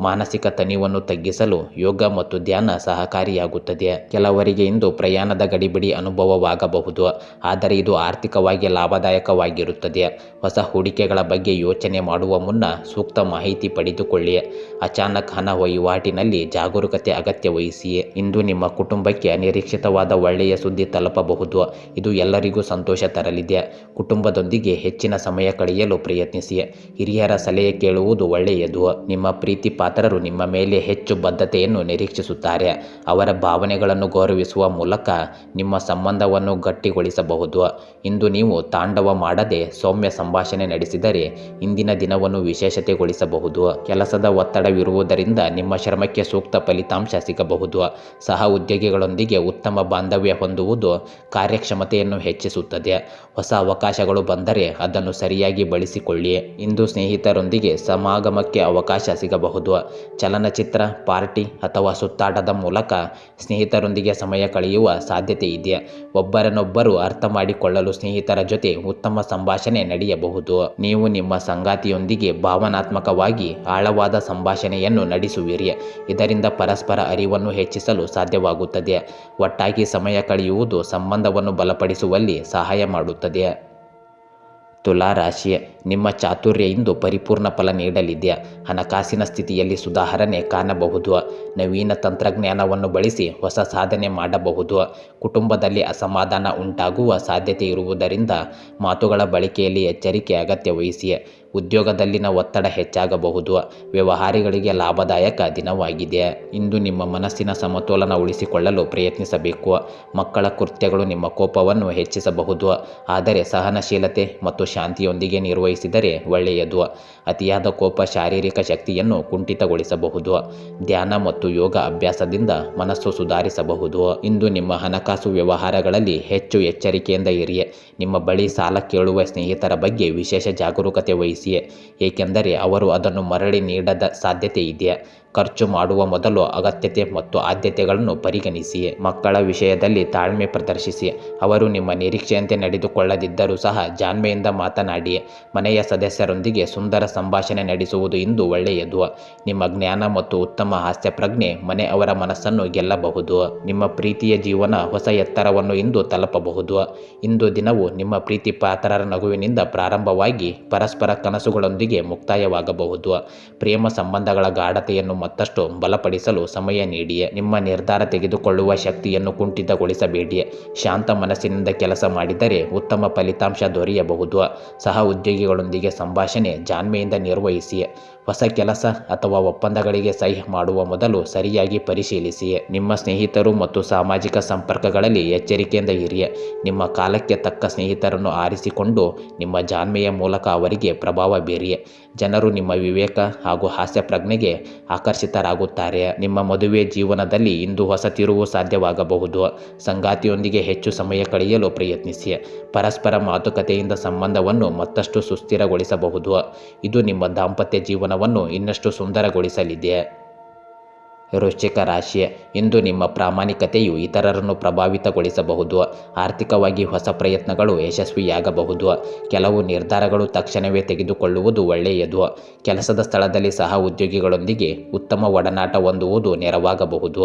ಮಾನಸಿಕ ತನಿವನ್ನು ತಗ್ಗಿಸಲು ಯೋಗ ಮತ್ತು ಧ್ಯಾನ ಸಹಕಾರಿಯಾಗುತ್ತದೆ. ಕೆಲವರಿಗೆ ಇಂದು ಪ್ರಯಾಣದ ಗಡಿಬಿಡಿ ಅನುಭವವಾಗಬಹುದು, ಆದರೆ ಇದು ಆರ್ಥಿಕವಾಗಿ ಲಾಭದಾಯಕವಾಗಿರುತ್ತದೆ. ಹೊಸ ಹೂಡಿಕೆಗಳ ಬಗ್ಗೆ ಯೋಚನೆ ಮಾಡುವ ಮುನ್ನ ಸೂಕ್ತ ಮಾಹಿತಿ ಪಡೆದುಕೊಳ್ಳಿ. ಅಚಾನಕ್ ಹಣ ವಹಿವಾಟಿನಲ್ಲಿ ಜಾಗರೂಕತೆ ಅಗತ್ಯವಹಿಸಿ. ಇಂದು ನಿಮ್ಮ ಕುಟುಂಬಕ್ಕೆ ಅನಿರೀಕ್ಷಿತವಾದ ಒಳ್ಳೆಯ ಸುದ್ದಿ ತಲುಪಬಹುದು. ಇದು ಎಲ್ಲರಿಗೂ ಸಂತೋಷ ತರಲಿದೆ. ಕುಟುಂಬದೊಂದಿಗೆ ಹೆಚ್ಚಿನ ಸಮಯ ಕಳೆಯಲು ಪ್ರಯತ್ನಿಸಿ. ಹಿರಿಯರ ಸಲಹೆ ಕೇಳುವುದು ಒಳ್ಳೆಯದು. ನಿಮ್ಮ ಪ್ರೀತಿ ಪಾತ್ರರು ನಿಮ್ಮ ಮೇಲೆ ಹೆಚ್ಚು ಬದ್ಧತೆಯನ್ನು ನಿರೀಕ್ಷಿಸುತ್ತಾರೆ. ಅವರ ಭಾವನೆಗಳನ್ನು ಗೌರವಿಸುವ ಮೂಲಕ ನಿಮ್ಮ ಸಂಬಂಧವನ್ನು ಗಟ್ಟಿಗೊಳಿಸಬಹುದು. ಇಂದು ನೀವು ತಾಂಡವ ಮಾಡದೆ ಸೌಮ್ಯ ಸಂಭಾಷಣೆ ನಡೆಸಿದರೆ ಇಂದಿನ ದಿನವನ್ನು ವಿಶೇಷತೆಗೊಳಿಸಬಹುದು. ಕೆಲಸದ ಒತ್ತಡವಿರುವುದರಿಂದ ನಿಮ್ಮ ಶ್ರಮಕ್ಕೆ ಸೂಕ್ತ ಫಲಿತಾಂಶ ಸಿಗಬಹುದು. ಸಹ ಉದ್ಯೋಗಿಗಳೊಂದಿಗೆ ಉತ್ತಮ ಬಾಂಧವ್ಯ ಹೊಂದುವುದು ಕಾರ್ಯಕ್ಷಮತೆಯನ್ನು ಹೆಚ್ಚಿಸುತ್ತದೆ. ಹೊಸ ಅವಕಾಶಗಳು ಬಂದರೆ ಅದನ್ನು ಸರಿಯಾಗಿ ಬಳಸಿಕೊಳ್ಳಿ. ಇಂದು ಸ್ನೇಹಿತರೊಂದಿಗೆ ಸಮಾಗಮಕ್ಕೆ ಅವಕಾಶ ಸಿಗಬಹುದು. ಚಲನಚಿತ್ರ, ಪಾರ್ಟಿ ಅಥವಾ ಸುತ್ತಾಟದ ಮೂಲಕ ಸ್ನೇಹಿತರೊಂದಿಗೆ ಸಮಯ ಕಳೆಯುವ ಸಾಧ್ಯತೆ ಇದೆ. ಒಬ್ಬರನ್ನೊಬ್ಬರು ಅರ್ಥ ಮಾಡಿಕೊಳ್ಳಲು ಸ್ನೇಹಿತರ ಜೊತೆ ಉತ್ತಮ ಸಂಭಾಷಣೆ ನಡೆಯಬಹುದು. ನೀವು ನಿಮ್ಮ ಸಂಗಾತಿಯೊಂದಿಗೆ ಭಾವನಾತ್ಮಕವಾಗಿ ಆಳವಾದ ಸಂಭಾಷಣೆಯನ್ನು ನಡೆಸುವಿರಿ. ಇದರಿಂದ ಪರಸ್ಪರ ಅರಿವನ್ನು ಹೆಚ್ಚಿಸಲು ಸಾಧ್ಯವಾಗುತ್ತದೆ. ಒಟ್ಟಾಗಿ ಸಮಯ ಕಳೆಯುವುದು ಸಂಬಂಧವನ್ನು ಬಲಪಡಿಸುವಲ್ಲಿ ಸಹಾಯ ಮಾಡುತ್ತದೆ. ತುಲಾ ರಾಶಿ. ನಿಮ್ಮ ಚಾತುರ್ಯ ಇಂದು ಪರಿಪೂರ್ಣ ಫಲ ನೀಡಲಿದೆ. ಹಣಕಾಸಿನ ಸ್ಥಿತಿಯಲ್ಲಿ ಸುಧಾರಣೆ ಕಾಣಬಹುದು. ನವೀನ ತಂತ್ರಜ್ಞಾನವನ್ನು ಬಳಸಿ ಹೊಸ ಸಾಧನೆ ಮಾಡಬಹುದು. ಕುಟುಂಬದಲ್ಲಿ ಅಸಮಾಧಾನ ಉಂಟಾಗುವ ಸಾಧ್ಯತೆ ಇರುವುದರಿಂದ ಮಾತುಗಳ ಬಳಕೆಯಲ್ಲಿ ಎಚ್ಚರಿಕೆ ಅಗತ್ಯ ವಹಿಸಿ. ಉದ್ಯೋಗದಲ್ಲಿನ ಒತ್ತಡ ಹೆಚ್ಚಾಗಬಹುದು. ವ್ಯವಹಾರಿಗಳಿಗೆ ಲಾಭದಾಯಕ ದಿನವಾಗಿದೆ. ಇಂದು ನಿಮ್ಮ ಮನಸ್ಸಿನ ಸಮತೋಲನ ಉಳಿಸಿಕೊಳ್ಳಲು ಪ್ರಯತ್ನಿಸಬೇಕು. ಮಕ್ಕಳ ಕೃತ್ಯಗಳು ನಿಮ್ಮ ಕೋಪವನ್ನು ಹೆಚ್ಚಿಸಬಹುದು, ಆದರೆ ಸಹನಶೀಲತೆ ಮತ್ತು ಶಾಂತಿಯೊಂದಿಗೆ ನಿರ್ವಹಿಸಿದರೆ ಒಳ್ಳೆಯದು. ಅತಿಯಾದ ಕೋಪ ಶಾರೀರಿಕ ಶಕ್ತಿಯನ್ನು ಕುಂಠಿತಗೊಳಿಸಬಹುದು. ಧ್ಯಾನ ಮತ್ತು ಯೋಗ ಅಭ್ಯಾಸದಿಂದ ಮನಸ್ಸು ಸುಧಾರಿಸಬಹುದು. ಇಂದು ನಿಮ್ಮ ಹಣಕಾಸು ವ್ಯವಹಾರಗಳಲ್ಲಿ ಹೆಚ್ಚು ಎಚ್ಚರಿಕೆಯಿಂದ ಇರಿ. ನಿಮ್ಮ ಬಳಿ ಸಾಲ ಕೇಳುವ ಸ್ನೇಹಿತರ ಬಗ್ಗೆ ವಿಶೇಷ ಜಾಗರೂಕತೆ ವಹಿಸಿ, ಏಕೆಂದರೆ ಅವರು ಅದನ್ನು ಮರಳಿ ನೀಡದ ಸಾಧ್ಯತೆ ಇದೆ. ಖರ್ಚು ಮಾಡುವ ಮೊದಲು ಅಗತ್ಯತೆ ಮತ್ತು ಆದ್ಯತೆಗಳನ್ನು ಪರಿಗಣಿಸಿ. ಮಕ್ಕಳ ವಿಷಯದಲ್ಲಿ ತಾಳ್ಮೆ ಪ್ರದರ್ಶಿಸಿ. ಅವರು ನಿಮ್ಮ ನಿರೀಕ್ಷೆಯಂತೆ ನಡೆದುಕೊಳ್ಳದಿದ್ದರೂ ಸಹ ಜಾಣ್ಮೆಯಿಂದ ಮಾತನಾಡಿ. ಮನೆಯ ಸದಸ್ಯರೊಂದಿಗೆ ಸುಂದರ ಸಂಭಾಷಣೆ ನಡೆಸುವುದು ಇಂದು ಒಳ್ಳೆಯದು. ನಿಮ್ಮ ಜ್ಞಾನ ಮತ್ತು ಉತ್ತಮ ಹಾಸ್ಯ ಪ್ರಜ್ಞೆ ಮನೆಯವರ ಮನಸ್ಸನ್ನು ಗೆಲ್ಲಬಹುದು. ನಿಮ್ಮ ಪ್ರೀತಿಯ ಜೀವನ ಹೊಸ ಎತ್ತರವನ್ನು ಇಂದು ತಲುಪಬಹುದು. ಇಂದು ದಿನವು ನಿಮ್ಮ ಪ್ರೀತಿ ಪಾತ್ರರ ನಗುವಿನಿಂದ ಪ್ರಾರಂಭವಾಗಿ ಪರಸ್ಪರ ಕನಸುಗಳೊಂದಿಗೆ ಮುಕ್ತಾಯವಾಗಬಹುದು. ಪ್ರೇಮ ಸಂಬಂಧಗಳ ಗಾಢತೆಯನ್ನು ಮತ್ತಷ್ಟು ಬಲಪಡಿಸಲು ಸಮಯ ನೀಡಿ. ನಿಮ್ಮ ನಿರ್ಧಾರ ತೆಗೆದುಕೊಳ್ಳುವ ಶಕ್ತಿಯನ್ನು ಕುಂಠಿತಗೊಳಿಸಬೇಡಿ. ಶಾಂತ ಮನಸ್ಸಿನಿಂದ ಕೆಲಸ ಮಾಡಿದರೆ ಉತ್ತಮ ಫಲಿತಾಂಶ ದೊರೆಯಬಹುದು. ಸಹ ಉದ್ಯೋಗಿಗಳೊಂದಿಗೆ ಸಂಭಾಷಣೆ ಜಾಣ್ಮೆಯಿಂದ ನಿರ್ವಹಿಸಿ. ಹೊಸ ಕೆಲಸ ಅಥವಾ ಒಪ್ಪಂದಗಳಿಗೆ ಸಹಿ ಮಾಡುವ ಮೊದಲು ಸರಿಯಾಗಿ ಪರಿಶೀಲಿಸಿ. ನಿಮ್ಮ ಸ್ನೇಹಿತರು ಮತ್ತು ಸಾಮಾಜಿಕ ಸಂಪರ್ಕಗಳಲ್ಲಿ ಎಚ್ಚರಿಕೆಯಿಂದ ಇರಿ. ನಿಮ್ಮ ಕಾಲಕ್ಕೆ ತಕ್ಕ ಸ್ನೇಹಿತರನ್ನು ಆರಿಸಿಕೊಂಡು ನಿಮ್ಮ ಜಾಣ್ಮೆಯ ಮೂಲಕ ಅವರಿಗೆ ಪ್ರಭಾವ ಬೀರಿ. ಜನರು ನಿಮ್ಮ ವಿವೇಕ ಹಾಗೂ ಹಾಸ್ಯ ಪ್ರಜ್ಞೆಗೆ ಆಕರ್ಷಿತರಾಗುತ್ತಾರೆ. ನಿಮ್ಮ ಮದುವೆ ಜೀವನದಲ್ಲಿ ಇಂದು ಹೊಸ ತಿರುವು ಸಾಧ್ಯವಾಗಬಹುದು. ಸಂಗಾತಿಯೊಂದಿಗೆ ಹೆಚ್ಚು ಸಮಯ ಕಳೆಯಲು ಪ್ರಯತ್ನಿಸಿ. ಪರಸ್ಪರ ಮಾತುಕತೆಯಿಂದ ಸಂಬಂಧವನ್ನು ಮತ್ತಷ್ಟು ಸುಸ್ಥಿರಗೊಳಿಸಬಹುದು. ಇದು ನಿಮ್ಮ ದಾಂಪತ್ಯ ಜೀವನವನ್ನು ಇನ್ನಷ್ಟು ಸುಂದರಗೊಳಿಸಲಿದೆ. ವೃಶ್ಚಿಕ ರಾಶಿ, ಇಂದು ನಿಮ್ಮ ಪ್ರಾಮಾಣಿಕತೆಯು ಇತರರನ್ನು ಪ್ರಭಾವಿತಗೊಳಿಸಬಹುದು. ಆರ್ಥಿಕವಾಗಿ ಹೊಸ ಪ್ರಯತ್ನಗಳು ಯಶಸ್ವಿಯಾಗಬಹುದು. ಕೆಲವು ನಿರ್ಧಾರಗಳು ತಕ್ಷಣವೇ ತೆಗೆದುಕೊಳ್ಳುವುದು ಒಳ್ಳೆಯದು. ಕೆಲಸದ ಸ್ಥಳದಲ್ಲಿ ಸಹ ಉದ್ಯೋಗಿಗಳೊಂದಿಗೆ ಉತ್ತಮ ಒಡನಾಟ ಹೊಂದುವುದು ನೆರವಾಗಬಹುದು.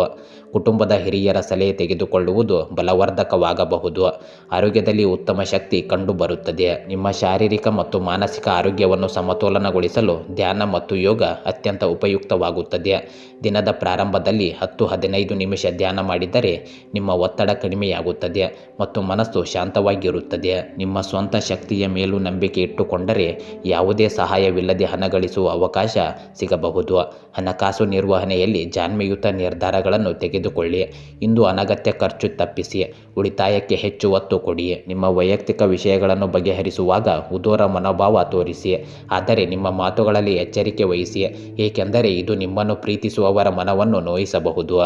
ಕುಟುಂಬದ ಹಿರಿಯರ ಸಲಹೆ ತೆಗೆದುಕೊಳ್ಳುವುದು ಬಲವರ್ಧಕವಾಗಬಹುದು. ಆರೋಗ್ಯದಲ್ಲಿ ಉತ್ತಮ ಶಕ್ತಿ ಕಂಡುಬರುತ್ತದೆ. ನಿಮ್ಮ ಶಾರೀರಿಕ ಮತ್ತು ಮಾನಸಿಕ ಆರೋಗ್ಯವನ್ನು ಸಮತೋಲನಗೊಳಿಸಲು ಧ್ಯಾನ ಮತ್ತು ಯೋಗ ಅತ್ಯಂತ ಉಪಯುಕ್ತವಾಗುತ್ತದೆ. ದಿನದ ಪ್ರಾರಂಭದಲ್ಲಿ 10-15 ನಿಮಿಷ ಧ್ಯಾನ ಮಾಡಿದರೆ ನಿಮ್ಮ ಒತ್ತಡ ಕಡಿಮೆಯಾಗುತ್ತದೆ ಮತ್ತು ಮನಸ್ಸು ಶಾಂತವಾಗಿರುತ್ತದೆ. ನಿಮ್ಮ ಸ್ವಂತ ಶಕ್ತಿಯ ಮೇಲೂ ನಂಬಿಕೆ ಇಟ್ಟುಕೊಂಡರೆ ಯಾವುದೇ ಸಹಾಯವಿಲ್ಲದೆ ಹಣ ಗಳಿಸುವ ಅವಕಾಶ ಸಿಗಬಹುದು. ಹಣಕಾಸು ನಿರ್ವಹಣೆಯಲ್ಲಿ ಜಾಣ್ಮೆಯುತ ನಿರ್ಧಾರಗಳನ್ನು ತೆಗೆದುಕೊಳ್ಳಿ. ಇಂದು ಅನಗತ್ಯ ಖರ್ಚು ತಪ್ಪಿಸಿ. ಉಳಿತಾಯಕ್ಕೆ ಹೆಚ್ಚು ಒತ್ತು ಕೊಡಿ. ನಿಮ್ಮ ವೈಯಕ್ತಿಕ ವಿಷಯಗಳನ್ನು ಬಗೆಹರಿಸುವಾಗ ಉದಾರ ಮನೋಭಾವ ತೋರಿಸಿ, ಆದರೆ ನಿಮ್ಮ ಮಾತುಗಳಲ್ಲಿ ಎಚ್ಚರಿಕೆ ವಹಿಸಿ, ಏಕೆಂದರೆ ಇದು ನಿಮ್ಮನ್ನು ಪ್ರೀತಿಸುವವರ ಮನವನ್ನು ನೋಯಿಸಬಹುದು.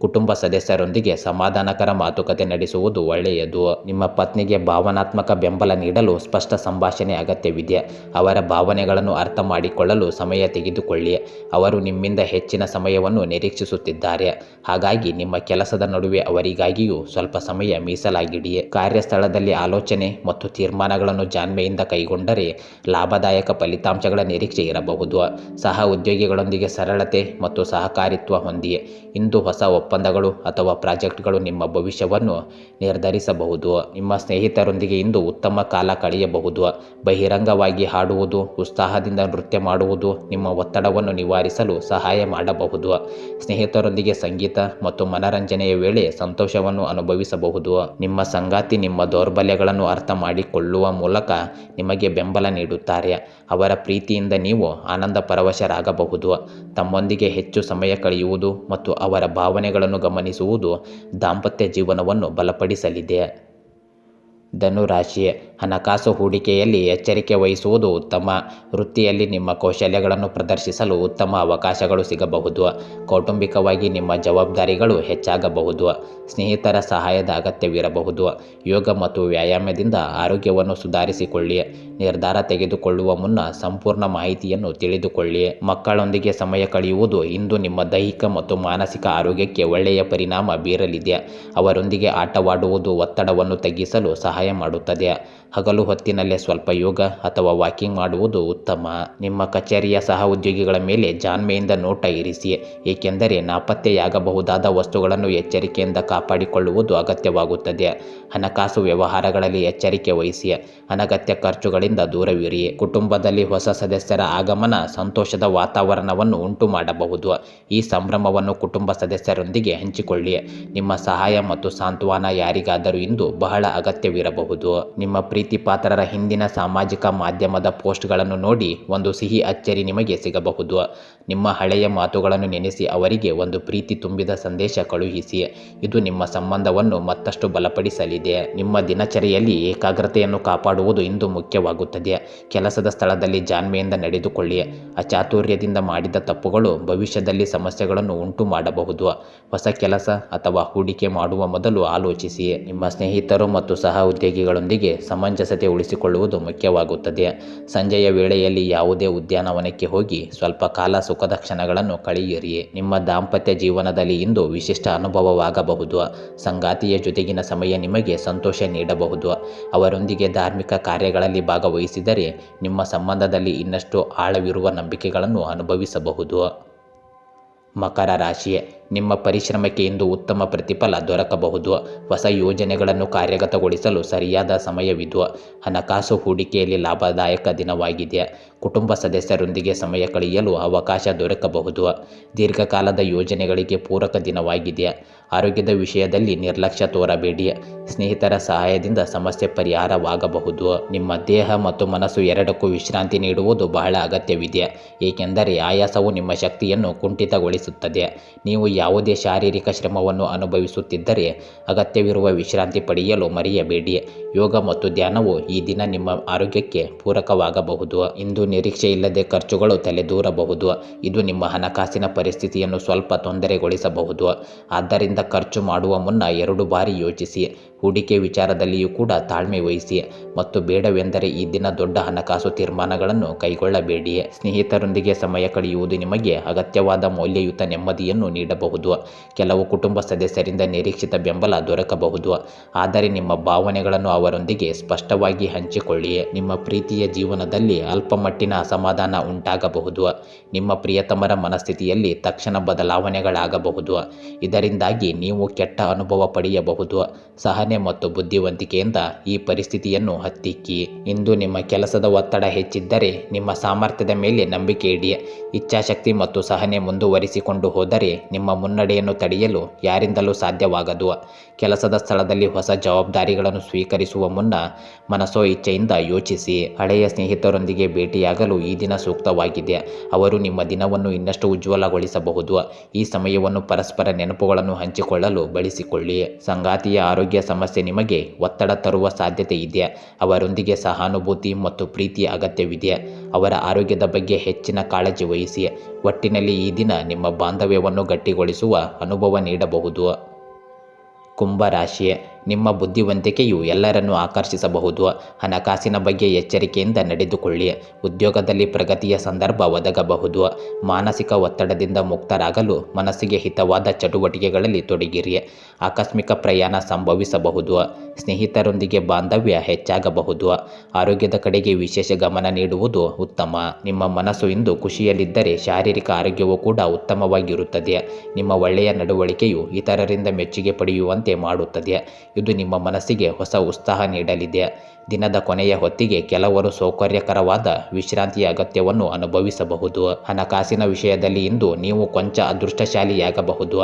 ಕುಟುಂಬ ಸದಸ್ಯರೊಂದಿಗೆ ಸಮಾಧಾನಕರ ಮಾತುಕತೆ ನಡೆಸುವುದು ಒಳ್ಳೆಯದು. ನಿಮ್ಮ ಪತ್ನಿಗೆ ಭಾವನಾತ್ಮಕ ಬೆಂಬಲ ನೀಡಲು ಸ್ಪಷ್ಟ ಸಂಭಾಷಣೆ ಅಗತ್ಯವಿದೆ. ಅವರ ಭಾವನೆಗಳನ್ನು ಅರ್ಥ ಮಾಡಿಕೊಳ್ಳಲು ಸಮಯ ತೆಗೆದುಕೊಳ್ಳಿ. ಅವರು ನಿಮ್ಮಿಂದ ಹೆಚ್ಚಿನ ಸಮಯವನ್ನು ನಿರೀಕ್ಷಿಸುತ್ತಿದ್ದಾರೆ, ಹಾಗಾಗಿ ನಿಮ್ಮ ಕೆಲಸದ ನಡುವೆ ಅವರಿಗಾಗಿಯೂ ಸ್ವಲ್ಪ ಸಮಯ ಮೀಸಲಾಗಿಡಿ. ಕಾರ್ಯಸ್ಥಳದಲ್ಲಿ ಆಲೋಚನೆ ಮತ್ತು ತೀರ್ಮಾನಗಳನ್ನು ಜಾಣ್ಮೆಯಿಂದ ಕೈಗೊಂಡರೆ ಲಾಭದಾಯಕ ಫಲಿತಾಂಶಗಳ ನಿರೀಕ್ಷೆ ಇರಬಹುದು. ಸಹ ಉದ್ಯೋಗಿಗಳೊಂದಿಗೆ ಸರಳತೆ ಮತ್ತು ಸಹಕಾರಿತ್ವ ಹೊಂದಿ. ಇಂದು ಹೊಸ ಒಪ್ಪಂದಗಳು ಅಥವಾ ಪ್ರಾಜೆಕ್ಟ್ಗಳು ನಿಮ್ಮ ಭವಿಷ್ಯವನ್ನು ನಿರ್ಧರಿಸಬಹುದು. ನಿಮ್ಮ ಸ್ನೇಹಿತರೊಂದಿಗೆ ಇಂದು ಉತ್ತಮ ಕಾಲ ಕಳೆಯಬಹುದು. ಬಹಿರಂಗವಾಗಿ ಹಾಡುವುದು, ಉತ್ಸಾಹದಿಂದ ನೃತ್ಯ ಮಾಡುವುದು ನಿಮ್ಮ ಒತ್ತಡವನ್ನು ನಿವಾರಿಸಲು ಸಹಾಯ ಮಾಡಬಹುದು. ಸ್ನೇಹಿತರೊಂದಿಗೆ ಸಂಗೀತ ಮತ್ತು ಮನರಂಜನೆಯ ವೇಳೆ ಸಂತೋಷವನ್ನು ಅನುಭವಿಸಬಹುದು. ನಿಮ್ಮ ಸಂಗಾತಿ ನಿಮ್ಮ ದೌರ್ಬಲ್ಯಗಳನ್ನು ಅರ್ಥ ಮಾಡಿಕೊಳ್ಳುವ ಮೂಲಕ ನಿಮಗೆ ಬೆಂಬಲ ನೀಡುತ್ತಾರೆ. ಅವರ ಪ್ರೀತಿಯಿಂದ ನೀವು ಆನಂದ ಪರವಶರಾಗಬಹುದು. ತಮ್ಮೊಂದಿಗೆ ಹೆಚ್ಚು ಸಮಯ ಕಳೆಯುವುದು ಮತ್ತು ಅವರ ಭಾವನೆಗಳನ್ನು ಗಮನಿಸುವುದು ದಾಂಪತ್ಯ ಜೀವನವನ್ನು ಬಲಪಡಿಸಲಿದೆ. ಧನುರಾಶಿ, ಹಣಕಾಸು ಹೂಡಿಕೆಯಲ್ಲಿ ಎಚ್ಚರಿಕೆ ವಹಿಸುವುದು ಉತ್ತಮ. ವೃತ್ತಿಯಲ್ಲಿ ನಿಮ್ಮ ಕೌಶಲ್ಯಗಳನ್ನು ಪ್ರದರ್ಶಿಸಲು ಉತ್ತಮ ಅವಕಾಶಗಳು ಸಿಗಬಹುದು. ಕೌಟುಂಬಿಕವಾಗಿ ನಿಮ್ಮ ಜವಾಬ್ದಾರಿಗಳು ಹೆಚ್ಚಾಗಬಹುದು. ಸ್ನೇಹಿತರ ಸಹಾಯದ ಅಗತ್ಯವಿರಬಹುದು. ಯೋಗ ಮತ್ತು ವ್ಯಾಯಾಮದಿಂದ ಆರೋಗ್ಯವನ್ನು ಸುಧಾರಿಸಿಕೊಳ್ಳಿ. ನಿರ್ಧಾರ ತೆಗೆದುಕೊಳ್ಳುವ ಮುನ್ನ ಸಂಪೂರ್ಣ ಮಾಹಿತಿಯನ್ನು ತಿಳಿದುಕೊಳ್ಳಿ. ಮಕ್ಕಳೊಂದಿಗೆ ಸಮಯ ಕಳೆಯುವುದು ಇಂದು ನಿಮ್ಮ ದೈಹಿಕ ಮತ್ತು ಮಾನಸಿಕ ಆರೋಗ್ಯಕ್ಕೆ ಒಳ್ಳೆಯ ಪರಿಣಾಮ ಬೀರಲಿದೆ. ಅವರೊಂದಿಗೆ ಆಟವಾಡುವುದು ಒತ್ತಡವನ್ನು ತಗ್ಗಿಸಲು ಸಹಾಯ ಮಾಡುತ್ತದೆ. ಹಗಲು ಹೊತ್ತಿನಲ್ಲೇ ಸ್ವಲ್ಪ ಯೋಗ ಅಥವಾ ವಾಕಿಂಗ್ ಮಾಡುವುದು ಉತ್ತಮ. ನಿಮ್ಮ ಕಚೇರಿಯ ಸಹ ಉದ್ಯೋಗಿಗಳ ಮೇಲೆ ಜಾಣ್ಮೆಯಿಂದ ನೋಟ ಇರಿಸಿ, ಏಕೆಂದರೆ ನಾಪತ್ತೆಯಾಗಬಹುದಾದ ವಸ್ತುಗಳನ್ನು ಎಚ್ಚರಿಕೆಯಿಂದ ಕಾಪಾಡಿಕೊಳ್ಳುವುದು ಅಗತ್ಯವಾಗುತ್ತದೆ. ಹಣಕಾಸು ವ್ಯವಹಾರಗಳಲ್ಲಿ ಎಚ್ಚರಿಕೆ ವಹಿಸಿ. ಅನಗತ್ಯ ಖರ್ಚುಗಳಿಂದ ದೂರವಿರಿ. ಕುಟುಂಬದಲ್ಲಿ ಹೊಸ ಸದಸ್ಯರ ಆಗಮನ ಸಂತೋಷದ ವಾತಾವರಣವನ್ನು ಉಂಟು ಮಾಡಬಹುದು. ಈ ಸಂಭ್ರಮವನ್ನು ಕುಟುಂಬ ಸದಸ್ಯರೊಂದಿಗೆ ಹಂಚಿಕೊಳ್ಳಿ. ನಿಮ್ಮ ಸಹಾಯ ಮತ್ತು ಸಾಂತ್ವನ ಯಾರಿಗಾದರೂ ಇಂದು ಬಹಳ ಅಗತ್ಯವಿರಬಹುದು. ನಿಮ್ಮ ಪ್ರೀತಿ ಪಾತ್ರರ ಹಿಂದಿನ ಸಾಮಾಜಿಕ ಮಾಧ್ಯಮದ ಪೋಸ್ಟ್ಗಳನ್ನು ನೋಡಿ ಒಂದು ಸಿಹಿ ಅಚ್ಚರಿ ನಿಮಗೆ ಸಿಗಬಹುದು. ನಿಮ್ಮ ಹಳೆಯ ಮಾತುಗಳನ್ನು ನೆನೆಸಿ ಅವರಿಗೆ ಒಂದು ಪ್ರೀತಿ ತುಂಬಿದ ಸಂದೇಶ ಕಳುಹಿಸಿ. ಇದು ನಿಮ್ಮ ಸಂಬಂಧವನ್ನು ಮತ್ತಷ್ಟು ಬಲಪಡಿಸಲಿದೆ. ನಿಮ್ಮ ದಿನಚರಿಯಲ್ಲಿ ಏಕಾಗ್ರತೆಯನ್ನು ಕಾಪಾಡುವುದು ಇಂದು ಮುಖ್ಯವಾಗುತ್ತದೆ. ಕೆಲಸದ ಸ್ಥಳದಲ್ಲಿ ಜಾಣ್ಮೆಯಿಂದ ನಡೆದುಕೊಳ್ಳಿ. ಅಚಾತುರ್ಯದಿಂದ ಮಾಡಿದ ತಪ್ಪುಗಳು ಭವಿಷ್ಯದಲ್ಲಿ ಸಮಸ್ಯೆಗಳನ್ನು ಉಂಟು ಮಾಡಬಹುದು. ಹೊಸ ಕೆಲಸ ಅಥವಾ ಹೂಡಿಕೆ ಮಾಡುವ ಮೊದಲು ಆಲೋಚಿಸಿ. ನಿಮ್ಮ ಸ್ನೇಹಿತರು ಮತ್ತು ಸಹ ಉದ್ಯೋಗಿಗಳೊಂದಿಗೆ ಸಮಂಜಸತೆ ಉಳಿಸಿಕೊಳ್ಳುವುದು ಮುಖ್ಯವಾಗುತ್ತದೆ. ಸಂಜೆಯ ವೇಳೆಯಲ್ಲಿ ಯಾವುದೇ ಉದ್ಯಾನವನಕ್ಕೆ ಹೋಗಿ ಸ್ವಲ್ಪ ಕಾಲ ಸುಖದ ಕ್ಷಣಗಳನ್ನು ಕಳೆಯಿರಿ. ನಿಮ್ಮ ದಾಂಪತ್ಯ ಜೀವನದಲ್ಲಿ ಇಂದು ವಿಶಿಷ್ಟ ಅನುಭವವಾಗಬಹುದು. ಸಂಗಾತಿಯ ಜೊತೆಗಿನ ಸಮಯ ನಿಮಗೆ ಸಂತೋಷ ನೀಡಬಹುದು. ಅವರೊಂದಿಗೆ ಧಾರ್ಮಿಕ ಕಾರ್ಯಗಳಲ್ಲಿ ಭಾಗವಹಿಸಿದರೆ ನಿಮ್ಮ ಸಂಬಂಧದಲ್ಲಿ ಇನ್ನಷ್ಟು ಆಳವಿರುವ ನಂಬಿಕೆಗಳನ್ನು ಅನುಭವಿಸಬಹುದು. ಮಕರ ರಾಶಿ, ನಿಮ್ಮ ಪರಿಶ್ರಮಕ್ಕೆ ಇಂದು ಉತ್ತಮ ಪ್ರತಿಫಲ ದೊರಕಬಹುದು. ಹೊಸ ಯೋಜನೆಗಳನ್ನು ಕಾರ್ಯಗತಗೊಳಿಸಲು ಸರಿಯಾದ ಸಮಯವಿದು. ಹಣಕಾಸು ಹೂಡಿಕೆಯಲ್ಲಿ ಲಾಭದಾಯಕ ದಿನವಾಗಿದೆ. ಕುಟುಂಬ ಸದಸ್ಯರೊಂದಿಗೆ ಸಮಯ ಕಳೆಯಲು ಅವಕಾಶ ದೊರಕಬಹುದು. ದೀರ್ಘಕಾಲದ ಯೋಜನೆಗಳಿಗೆ ಪೂರಕ ದಿನವಾಗಿದೆ. ಆರೋಗ್ಯದ ವಿಷಯದಲ್ಲಿ ನಿರ್ಲಕ್ಷ್ಯ ತೋರಬೇಡಿ. ಸ್ನೇಹಿತರ ಸಹಾಯದಿಂದ ಸಮಸ್ಯೆ ಪರಿಹಾರವಾಗಬಹುದು. ನಿಮ್ಮ ದೇಹ ಮತ್ತು ಮನಸ್ಸು ಎರಡಕ್ಕೂ ವಿಶ್ರಾಂತಿ ನೀಡುವುದು ಬಹಳ ಅಗತ್ಯವಿದೆ, ಏಕೆಂದರೆ ಆಯಾಸವು ನಿಮ್ಮ ಶಕ್ತಿಯನ್ನು ಕುಂಠಿತಗೊಳಿಸುತ್ತದೆ. ನೀವು ಯಾವುದೇ ಶಾರೀರಿಕ ಶ್ರಮವನ್ನು ಅನುಭವಿಸುತ್ತಿದ್ದರೆ ಅಗತ್ಯವಿರುವ ವಿಶ್ರಾಂತಿ ಪಡೆಯಲು ಮರೆಯಬೇಡಿ. ಯೋಗ ಮತ್ತು ಧ್ಯಾನವು ಈ ದಿನ ನಿಮ್ಮ ಆರೋಗ್ಯಕ್ಕೆ ಪೂರಕವಾಗಬಹುದು. ಇಂದು ನಿರೀಕ್ಷೆ ಇಲ್ಲದೆ ಖರ್ಚುಗಳು ತಲೆದೂರಬಹುದು. ಇದು ನಿಮ್ಮ ಹಣಕಾಸಿನ ಪರಿಸ್ಥಿತಿಯನ್ನು ಸ್ವಲ್ಪ ತೊಂದರೆಗೊಳಿಸಬಹುದು. ಆದ್ದರಿಂದ ಖರ್ಚು ಮಾಡುವ ಮುನ್ನ 2 ಬಾರಿ ಯೋಚಿಸಿ. ಹೂಡಿಕೆ ವಿಚಾರದಲ್ಲಿಯೂ ಕೂಡ ತಾಳ್ಮೆ ವಹಿಸಿ ಮತ್ತು ಬೇಡವೆಂದರೆ ಈ ದಿನ ದೊಡ್ಡ ಹಣಕಾಸು ತೀರ್ಮಾನಗಳನ್ನು ಕೈಗೊಳ್ಳಬೇಡಿ. ಸ್ನೇಹಿತರೊಂದಿಗೆ ಸಮಯ ಕಳೆಯುವುದು ನಿಮಗೆ ಅಗತ್ಯವಾದ ಮೌಲ್ಯಯುತ ನೆಮ್ಮದಿಯನ್ನು ನೀಡಬಹುದು. ಕೆಲವು ಕುಟುಂಬ ಸದಸ್ಯರಿಂದ ನಿರೀಕ್ಷಿತ ಬೆಂಬಲ ದೊರಕಬಹುದು, ಆದರೆ ನಿಮ್ಮ ಭಾವನೆಗಳನ್ನು ಅವರೊಂದಿಗೆ ಸ್ಪಷ್ಟವಾಗಿ ಹಂಚಿಕೊಳ್ಳಿ. ನಿಮ್ಮ ಪ್ರೀತಿಯ ಜೀವನದಲ್ಲಿ ಅಲ್ಪಮಟ್ಟಿನ ಅಸಮಾಧಾನ ಉಂಟಾಗಬಹುದು. ನಿಮ್ಮ ಪ್ರಿಯತಮರ ಮನಸ್ಥಿತಿಯಲ್ಲಿ ತಕ್ಷಣ ಬದಲಾವಣೆಗಳಾಗಬಹುದು. ಇದರಿಂದಾಗಿ ನೀವು ಕೆಟ್ಟ ಅನುಭವ ಪಡೆಯಬಹುದು. ಸಹನೆ ಮತ್ತು ಬುದ್ಧಿವಂತಿಕೆಯಿಂದ ಈ ಪರಿಸ್ಥಿತಿಯನ್ನು ಹತ್ತಿಕ್ಕಿ. ಇಂದು ನಿಮ್ಮ ಕೆಲಸದ ಒತ್ತಡ ಹೆಚ್ಚಿದ್ದರೆ ನಿಮ್ಮ ಸಾಮರ್ಥ್ಯದ ಮೇಲೆ ನಂಬಿಕೆ ಇಡಿ. ಇಚ್ಛಾಶಕ್ತಿ ಮತ್ತು ಸಹನೆ ಮುಂದುವರಿಸಿಕೊಂಡು ಹೋದರೆ ನಿಮ್ಮ ಮುನ್ನಡೆಯನ್ನು ತಡೆಯಲು ಯಾರಿಂದಲೂ ಸಾಧ್ಯವಾಗದು. ಕೆಲಸದ ಸ್ಥಳದಲ್ಲಿ ಹೊಸ ಜವಾಬ್ದಾರಿಗಳನ್ನು ಸ್ವೀಕರಿಸುವ ಮುನ್ನ ಮನಸೋ ಇಚ್ಛೆಯಿಂದ ಯೋಚಿಸಿ. ಹಳೆಯ ಸ್ನೇಹಿತರೊಂದಿಗೆ ಭೇಟಿಯಾಗಲು ಈ ದಿನ ಸೂಕ್ತವಾಗಿದೆ. ಅವರು ನಿಮ್ಮ ದಿನವನ್ನು ಇನ್ನಷ್ಟು ಉಜ್ವಲಗೊಳಿಸಬಹುದು. ಈ ಸಮಯವನ್ನು ಪರಸ್ಪರ ನೆನಪುಗಳನ್ನು ಹಂಚಿಕೊಳ್ಳಲು ಬಳಸಿಕೊಳ್ಳಿ. ಸಂಗಾತಿಯ ಆರೋಗ್ಯ ಸಮಸ್ಯೆ ನಿಮಗೆ ಒತ್ತಡ ತರುವ ಸಾಧ್ಯತೆ ಇದೆ. ಅವರೊಂದಿಗೆ ಸಹಾನುಭೂತಿ ಮತ್ತು ಪ್ರೀತಿಯ ಅಗತ್ಯವಿದೆ. ಅವರ ಆರೋಗ್ಯದ ಬಗ್ಗೆ ಹೆಚ್ಚಿನ ಕಾಳಜಿ ವಹಿಸಿ. ಒಟ್ಟಿನಲ್ಲಿ ಈ ದಿನ ನಿಮ್ಮ ಬಾಂಧವ್ಯವನ್ನು ಗಟ್ಟಿಗೊಳಿಸುವ ಅನುಭವ ನೀಡಬಹುದು. ಕುಂಭರಾಶಿ, ನಿಮ್ಮ ಬುದ್ಧಿವಂತಿಕೆಯು ಎಲ್ಲರನ್ನೂ ಆಕರ್ಷಿಸಬಹುದು. ಹಣಕಾಸಿನ ಬಗ್ಗೆ ಎಚ್ಚರಿಕೆಯಿಂದ ನಡೆದುಕೊಳ್ಳಿ. ಉದ್ಯೋಗದಲ್ಲಿ ಪ್ರಗತಿಯ ಸಂದರ್ಭ ಒದಗಬಹುದು. ಮಾನಸಿಕ ಒತ್ತಡದಿಂದ ಮುಕ್ತರಾಗಲು ಮನಸ್ಸಿಗೆ ಹಿತವಾದ ಚಟುವಟಿಕೆಗಳಲ್ಲಿ ತೊಡಗಿರಿ. ಆಕಸ್ಮಿಕ ಪ್ರಯಾಣ ಸಂಭವಿಸಬಹುದು. ಸ್ನೇಹಿತರೊಂದಿಗೆ ಬಾಂಧವ್ಯ ಹೆಚ್ಚಾಗಬಹುದು. ಆರೋಗ್ಯದ ಕಡೆಗೆ ವಿಶೇಷ ಗಮನ ನೀಡುವುದು ಉತ್ತಮ. ನಿಮ್ಮ ಮನಸ್ಸು ಇಂದು ಖುಷಿಯಲ್ಲಿದ್ದರೆ ಶಾರೀರಿಕ ಆರೋಗ್ಯವೂ ಕೂಡ ಉತ್ತಮವಾಗಿರುತ್ತದೆ. ನಿಮ್ಮ ಒಳ್ಳೆಯ ನಡವಳಿಕೆಯು ಇತರರಿಂದ ಮೆಚ್ಚುಗೆ ಪಡೆಯುವಂತೆ ಮಾಡುತ್ತದೆ. ಇದು ನಿಮ್ಮ ಮನಸ್ಸಿಗೆ ಹೊಸ ಉತ್ಸಾಹ ನೀಡಲಿದೆ. ದಿನದ ಕೊನೆಯ ಹೊತ್ತಿಗೆ ಕೆಲವರು ಸೌಕರ್ಯಕರವಾದ ವಿಶ್ರಾಂತಿಯ ಅಗತ್ಯವನ್ನು ಅನುಭವಿಸಬಹುದು. ಹಣಕಾಸಿನ ವಿಷಯದಲ್ಲಿ ಇಂದು ನೀವು ಕೊಂಚ ಅದೃಷ್ಟಶಾಲಿಯಾಗಬಹುದು.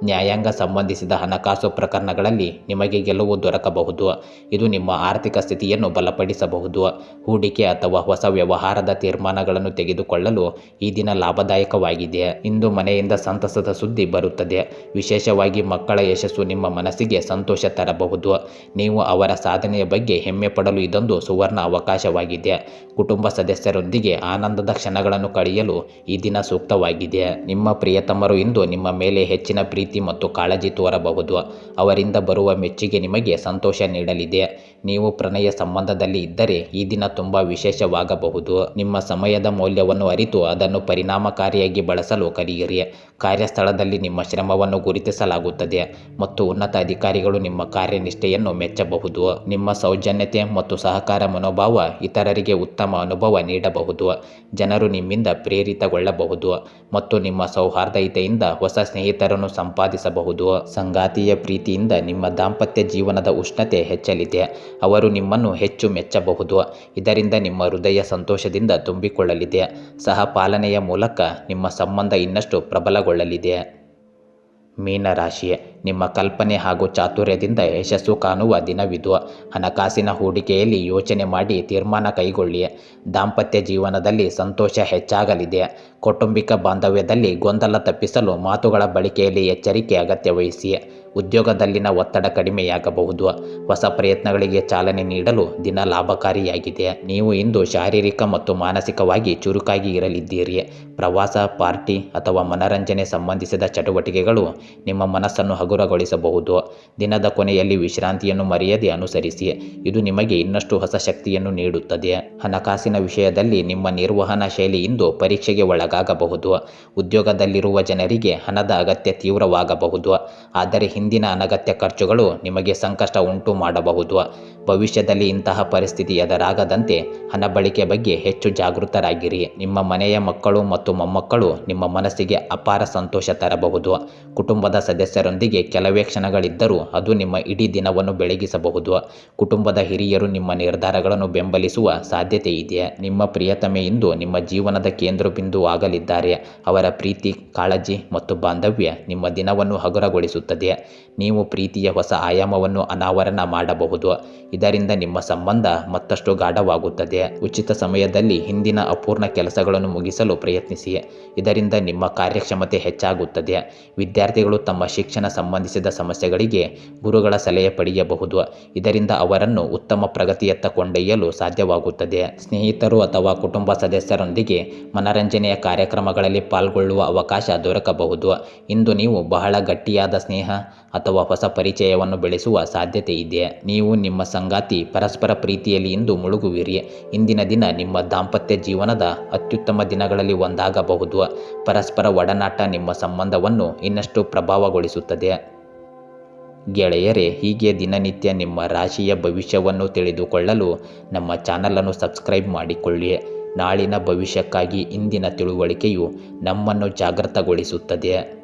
ನ್ಯಾಯಾಂಗ ಸಂಬಂಧಿಸಿದ ಹಣಕಾಸು ಪ್ರಕರಣಗಳಲ್ಲಿ ನಿಮಗೆ ಗೆಲುವು ದೊರಕಬಹುದು. ಇದು ನಿಮ್ಮ ಆರ್ಥಿಕ ಸ್ಥಿತಿಯನ್ನು ಬಲಪಡಿಸಬಹುದು. ಹೂಡಿಕೆ ಅಥವಾ ಹೊಸ ವ್ಯವಹಾರದ ತೀರ್ಮಾನಗಳನ್ನು ತೆಗೆದುಕೊಳ್ಳಲು ಈ ದಿನ ಲಾಭದಾಯಕವಾಗಿದೆ. ಇಂದು ಮನೆಯಿಂದ ಸಂತಸದ ಸುದ್ದಿ ಬರುತ್ತದೆ. ವಿಶೇಷವಾಗಿ ಮಕ್ಕಳ ಯಶಸ್ಸು ನಿಮ್ಮ ಮನಸ್ಸಿಗೆ ಸಂತೋಷ ತರಬಹುದು. ನೀವು ಅವರ ಸಾಧನೆಯ ಬಗ್ಗೆ ಹೆಮ್ಮೆ ಪಡಲು ಇದೊಂದು ಸುವರ್ಣ ಅವಕಾಶವಾಗಿದೆ. ಕುಟುಂಬ ಸದಸ್ಯರೊಂದಿಗೆ ಆನಂದದ ಕ್ಷಣಗಳನ್ನು ಕಳೆಯಲು ಈ ದಿನ ಸೂಕ್ತವಾಗಿದೆ. ನಿಮ್ಮ ಪ್ರಿಯತಮರು ಇಂದು ನಿಮ್ಮ ಮೇಲೆ ಹೆಚ್ಚಿನ ಪ್ರೀತಿ ಮತ್ತು ಕಾಳಜಿ ತೋರಬಹುದು. ಅವರಿಂದ ಬರುವ ಮೆಚ್ಚುಗೆ ನಿಮಗೆ ಸಂತೋಷ ನೀಡಲಿದೆ. ನೀವು ಪ್ರಣಯ ಸಂಬಂಧದಲ್ಲಿ ಇದ್ದರೆ ಈ ದಿನ ತುಂಬ ವಿಶೇಷವಾಗಬಹುದು. ನಿಮ್ಮ ಸಮಯದ ಮೌಲ್ಯವನ್ನು ಅರಿತು ಅದನ್ನು ಪರಿಣಾಮಕಾರಿಯಾಗಿ ಬಳಸಲು ಕಲಿಯಿರಿ. ಕಾರ್ಯಸ್ಥಳದಲ್ಲಿ ನಿಮ್ಮ ಶ್ರಮವನ್ನು ಗುರುತಿಸಲಾಗುತ್ತದೆ ಮತ್ತು ಉನ್ನತ ಅಧಿಕಾರಿಗಳು ನಿಮ್ಮ ಕಾರ್ಯನಿಷ್ಠೆಯನ್ನು ಮೆಚ್ಚಬಹುದು. ನಿಮ್ಮ ಸೌಜನ್ಯತೆ ಮತ್ತು ಸಹಕಾರ ಮನೋಭಾವ ಇತರರಿಗೆ ಉತ್ತಮ ಅನುಭವ ನೀಡಬಹುದು. ಜನರು ನಿಮ್ಮಿಂದ ಪ್ರೇರಿತಗೊಳ್ಳಬಹುದು ಮತ್ತು ನಿಮ್ಮ ಸೌಹಾರ್ದತೆಯಿಂದ ಹೊಸ ಸ್ನೇಹಿತರನ್ನು ಸಂಪಾದಿಸಬಹುದು. ಸಂಗಾತಿಯ ಪ್ರೀತಿಯಿಂದ ನಿಮ್ಮ ದಾಂಪತ್ಯ ಜೀವನದ ಉಷ್ಣತೆ ಹೆಚ್ಚಲಿದೆ. ಅವರು ನಿಮ್ಮನ್ನು ಹೆಚ್ಚು ಮೆಚ್ಚಬಹುದು. ಇದರಿಂದ ನಿಮ್ಮ ಹೃದಯ ಸಂತೋಷದಿಂದ ತುಂಬಿಕೊಳ್ಳಲಿದೆ. ಸಹಪಾಲನೆಯ ಮೂಲಕ ನಿಮ್ಮ ಸಂಬಂಧ ಇನ್ನಷ್ಟು ಪ್ರಬಲಗೊಳ್ಳಲಿದೆ. ಮೀನರಾಶಿ, ನಿಮ್ಮ ಕಲ್ಪನೆ ಹಾಗೂ ಚಾತುರ್ಯದಿಂದ ಯಶಸ್ಸು ಕಾಣುವ ದಿನವಿದು. ಹಣಕಾಸಿನ ಹೂಡಿಕೆಯಲ್ಲಿ ಯೋಚನೆ ಮಾಡಿ ತೀರ್ಮಾನ ಕೈಗೊಳ್ಳಿ. ದಾಂಪತ್ಯ ಜೀವನದಲ್ಲಿ ಸಂತೋಷ ಹೆಚ್ಚಾಗಲಿದೆ. ಕೌಟುಂಬಿಕ ಬಾಂಧವ್ಯದಲ್ಲಿ ಗೊಂದಲ ತಪ್ಪಿಸಲು ಮಾತುಗಳ ಬಳಕೆಯಲ್ಲಿ ಎಚ್ಚರಿಕೆ ಅಗತ್ಯವಹಿಸಿ. ಉದ್ಯೋಗದಲ್ಲಿನ ಒತ್ತಡ ಕಡಿಮೆಯಾಗಬಹುದು. ಹೊಸ ಪ್ರಯತ್ನಗಳಿಗೆ ಚಾಲನೆ ನೀಡಲು ದಿನ ಲಾಭಕಾರಿಯಾಗಿದೆ. ನೀವು ಇಂದು ಶಾರೀರಿಕ ಮತ್ತು ಮಾನಸಿಕವಾಗಿ ಚುರುಕಾಗಿ ಇರಲಿದ್ದೀರಿ. ಪ್ರವಾಸ, ಪಾರ್ಟಿ ಅಥವಾ ಮನರಂಜನೆ ಸಂಬಂಧಿಸಿದ ಚಟುವಟಿಕೆಗಳು ನಿಮ್ಮ ಮನಸ್ಸನ್ನು ಹಗುರಗೊಳಿಸಬಹುದು. ದಿನದ ಕೊನೆಯಲ್ಲಿ ವಿಶ್ರಾಂತಿಯನ್ನು ಮರೆಯದೆ ಅನುಸರಿಸಿ. ಇದು ನಿಮಗೆ ಇನ್ನಷ್ಟು ಹೊಸ ಶಕ್ತಿಯನ್ನು ನೀಡುತ್ತದೆ. ಹಣಕಾಸಿನ ವಿಷಯದಲ್ಲಿ ನಿಮ್ಮ ನಿರ್ವಹಣಾ ಶೈಲಿ ಇಂದು ಪರೀಕ್ಷೆಗೆ ಒಳಗಾಗಬಹುದು. ಉದ್ಯೋಗದಲ್ಲಿರುವ ಜನರಿಗೆ ಹಣದ ಅಗತ್ಯ ತೀವ್ರವಾಗಬಹುದು. ಆದರೆ ಹಿಂದಿನ ಅನಗತ್ಯ ಖರ್ಚುಗಳು ನಿಮಗೆ ಸಂಕಷ್ಟ ಉಂಟು ಮಾಡಬಹುದು. ಭವಿಷ್ಯದಲ್ಲಿ ಇಂತಹ ಪರಿಸ್ಥಿತಿ ಎದುರಾಗದಂತೆ ಹಣ ಬಳಕೆ ಬಗ್ಗೆ ಹೆಚ್ಚು ಜಾಗೃತರಾಗಿರಿ. ನಿಮ್ಮ ಮನೆಯ ಮಕ್ಕಳು ಮತ್ತು ಮೊಮ್ಮಕ್ಕಳು ನಿಮ್ಮ ಮನಸ್ಸಿಗೆ ಅಪಾರ ಸಂತೋಷ ತರಬಹುದು. ಕುಟುಂಬದ ಸದಸ್ಯರೊಂದಿಗೆ ಕೆಲವೇ ಕ್ಷಣಗಳಿದ್ದರೂ ಅದು ನಿಮ್ಮ ಇಡೀ ದಿನವನ್ನು ಬೆಳಗಿಸಬಹುದು. ಕುಟುಂಬದ ಹಿರಿಯರು ನಿಮ್ಮ ನಿರ್ಧಾರಗಳನ್ನು ಬೆಂಬಲಿಸುವ ಸಾಧ್ಯತೆ ಇದೆ. ನಿಮ್ಮ ಪ್ರಿಯತಮೆ ಇಂದು ನಿಮ್ಮ ಜೀವನದ ಕೇಂದ್ರ ಬಿಂದು ಆಗಲಿದ್ದಾರೆ. ಅವರ ಪ್ರೀತಿ, ಕಾಳಜಿ ಮತ್ತು ಬಾಂಧವ್ಯ ನಿಮ್ಮ ದಿನವನ್ನು ಹಗುರಗೊಳಿಸುತ್ತದೆ. ನೀವು ಪ್ರೀತಿಯ ಹೊಸ ಆಯಾಮವನ್ನು ಅನಾವರಣ ಮಾಡಬಹುದು. ಇದರಿಂದ ನಿಮ್ಮ ಸಂಬಂಧ ಮತ್ತಷ್ಟು ಗಾಢವಾಗುತ್ತದೆ. ಉಚಿತ ಸಮಯದಲ್ಲಿ ಹಿಂದಿನ ಅಪೂರ್ಣ ಕೆಲಸಗಳನ್ನು ಮುಗಿಸಲು ಪ್ರಯತ್ನಿಸಿ. ಇದರಿಂದ ನಿಮ್ಮ ಕಾರ್ಯಕ್ಷಮತೆ ಹೆಚ್ಚಾಗುತ್ತದೆ. ವಿದ್ಯಾರ್ಥಿಗಳು ತಮ್ಮ ಶಿಕ್ಷಣ ಸಂಬಂಧಿಸಿದ ಸಮಸ್ಯೆಗಳಿಗೆ ಗುರುಗಳ ಸಲಹೆ ಪಡೆಯಬಹುದು. ಇದರಿಂದ ಅವರನ್ನು ಉತ್ತಮ ಪ್ರಗತಿಯತ್ತ ಕೊಂಡೊಯ್ಯಲು ಸಾಧ್ಯವಾಗುತ್ತದೆ. ಸ್ನೇಹಿತರು ಅಥವಾ ಕುಟುಂಬ ಸದಸ್ಯರೊಂದಿಗೆ ಮನರಂಜನೆಯ ಕಾರ್ಯಕ್ರಮಗಳಲ್ಲಿ ಪಾಲ್ಗೊಳ್ಳುವ ಅವಕಾಶ ದೊರಕಬಹುದು. ಇಂದು ನೀವು ಬಹಳ ಗಟ್ಟಿಯಾದ ಸ್ನೇಹ ಅಥವಾ ಹೊಸ ಪರಿಚಯವನ್ನು ಬೆಳೆಸುವ ಸಾಧ್ಯತೆ ಇದೆ. ನೀವು ನಿಮ್ಮ ಸಂಗಾತಿ ಪರಸ್ಪರ ಪ್ರೀತಿಯಲ್ಲಿ ಇಂದು ಮುಳುಗುವಿರಿ. ಇಂದಿನ ದಿನ ನಿಮ್ಮ ದಾಂಪತ್ಯ ಜೀವನದ ಅತ್ಯುತ್ತಮ ದಿನಗಳಲ್ಲಿ ಒಂದಾಗಬಹುದು. ಪರಸ್ಪರ ಒಡನಾಟ ನಿಮ್ಮ ಸಂಬಂಧವನ್ನು ಇನ್ನಷ್ಟು ಪ್ರಭಾವಗೊಳಿಸುತ್ತದೆ. ಗೆಳೆಯರೇ, ಹೀಗೆ ದಿನನಿತ್ಯ ನಿಮ್ಮ ರಾಶಿಯ ಭವಿಷ್ಯವನ್ನು ತಿಳಿದುಕೊಳ್ಳಲು ನಮ್ಮ ಚಾನಲನ್ನು ಸಬ್ಸ್ಕ್ರೈಬ್ ಮಾಡಿಕೊಳ್ಳಿ. ನಾಳಿನ ಭವಿಷ್ಯಕ್ಕಾಗಿ ಇಂದಿನ ತಿಳುವಳಿಕೆಯು ನಮ್ಮನ್ನು ಜಾಗೃತಗೊಳಿಸುತ್ತದೆ.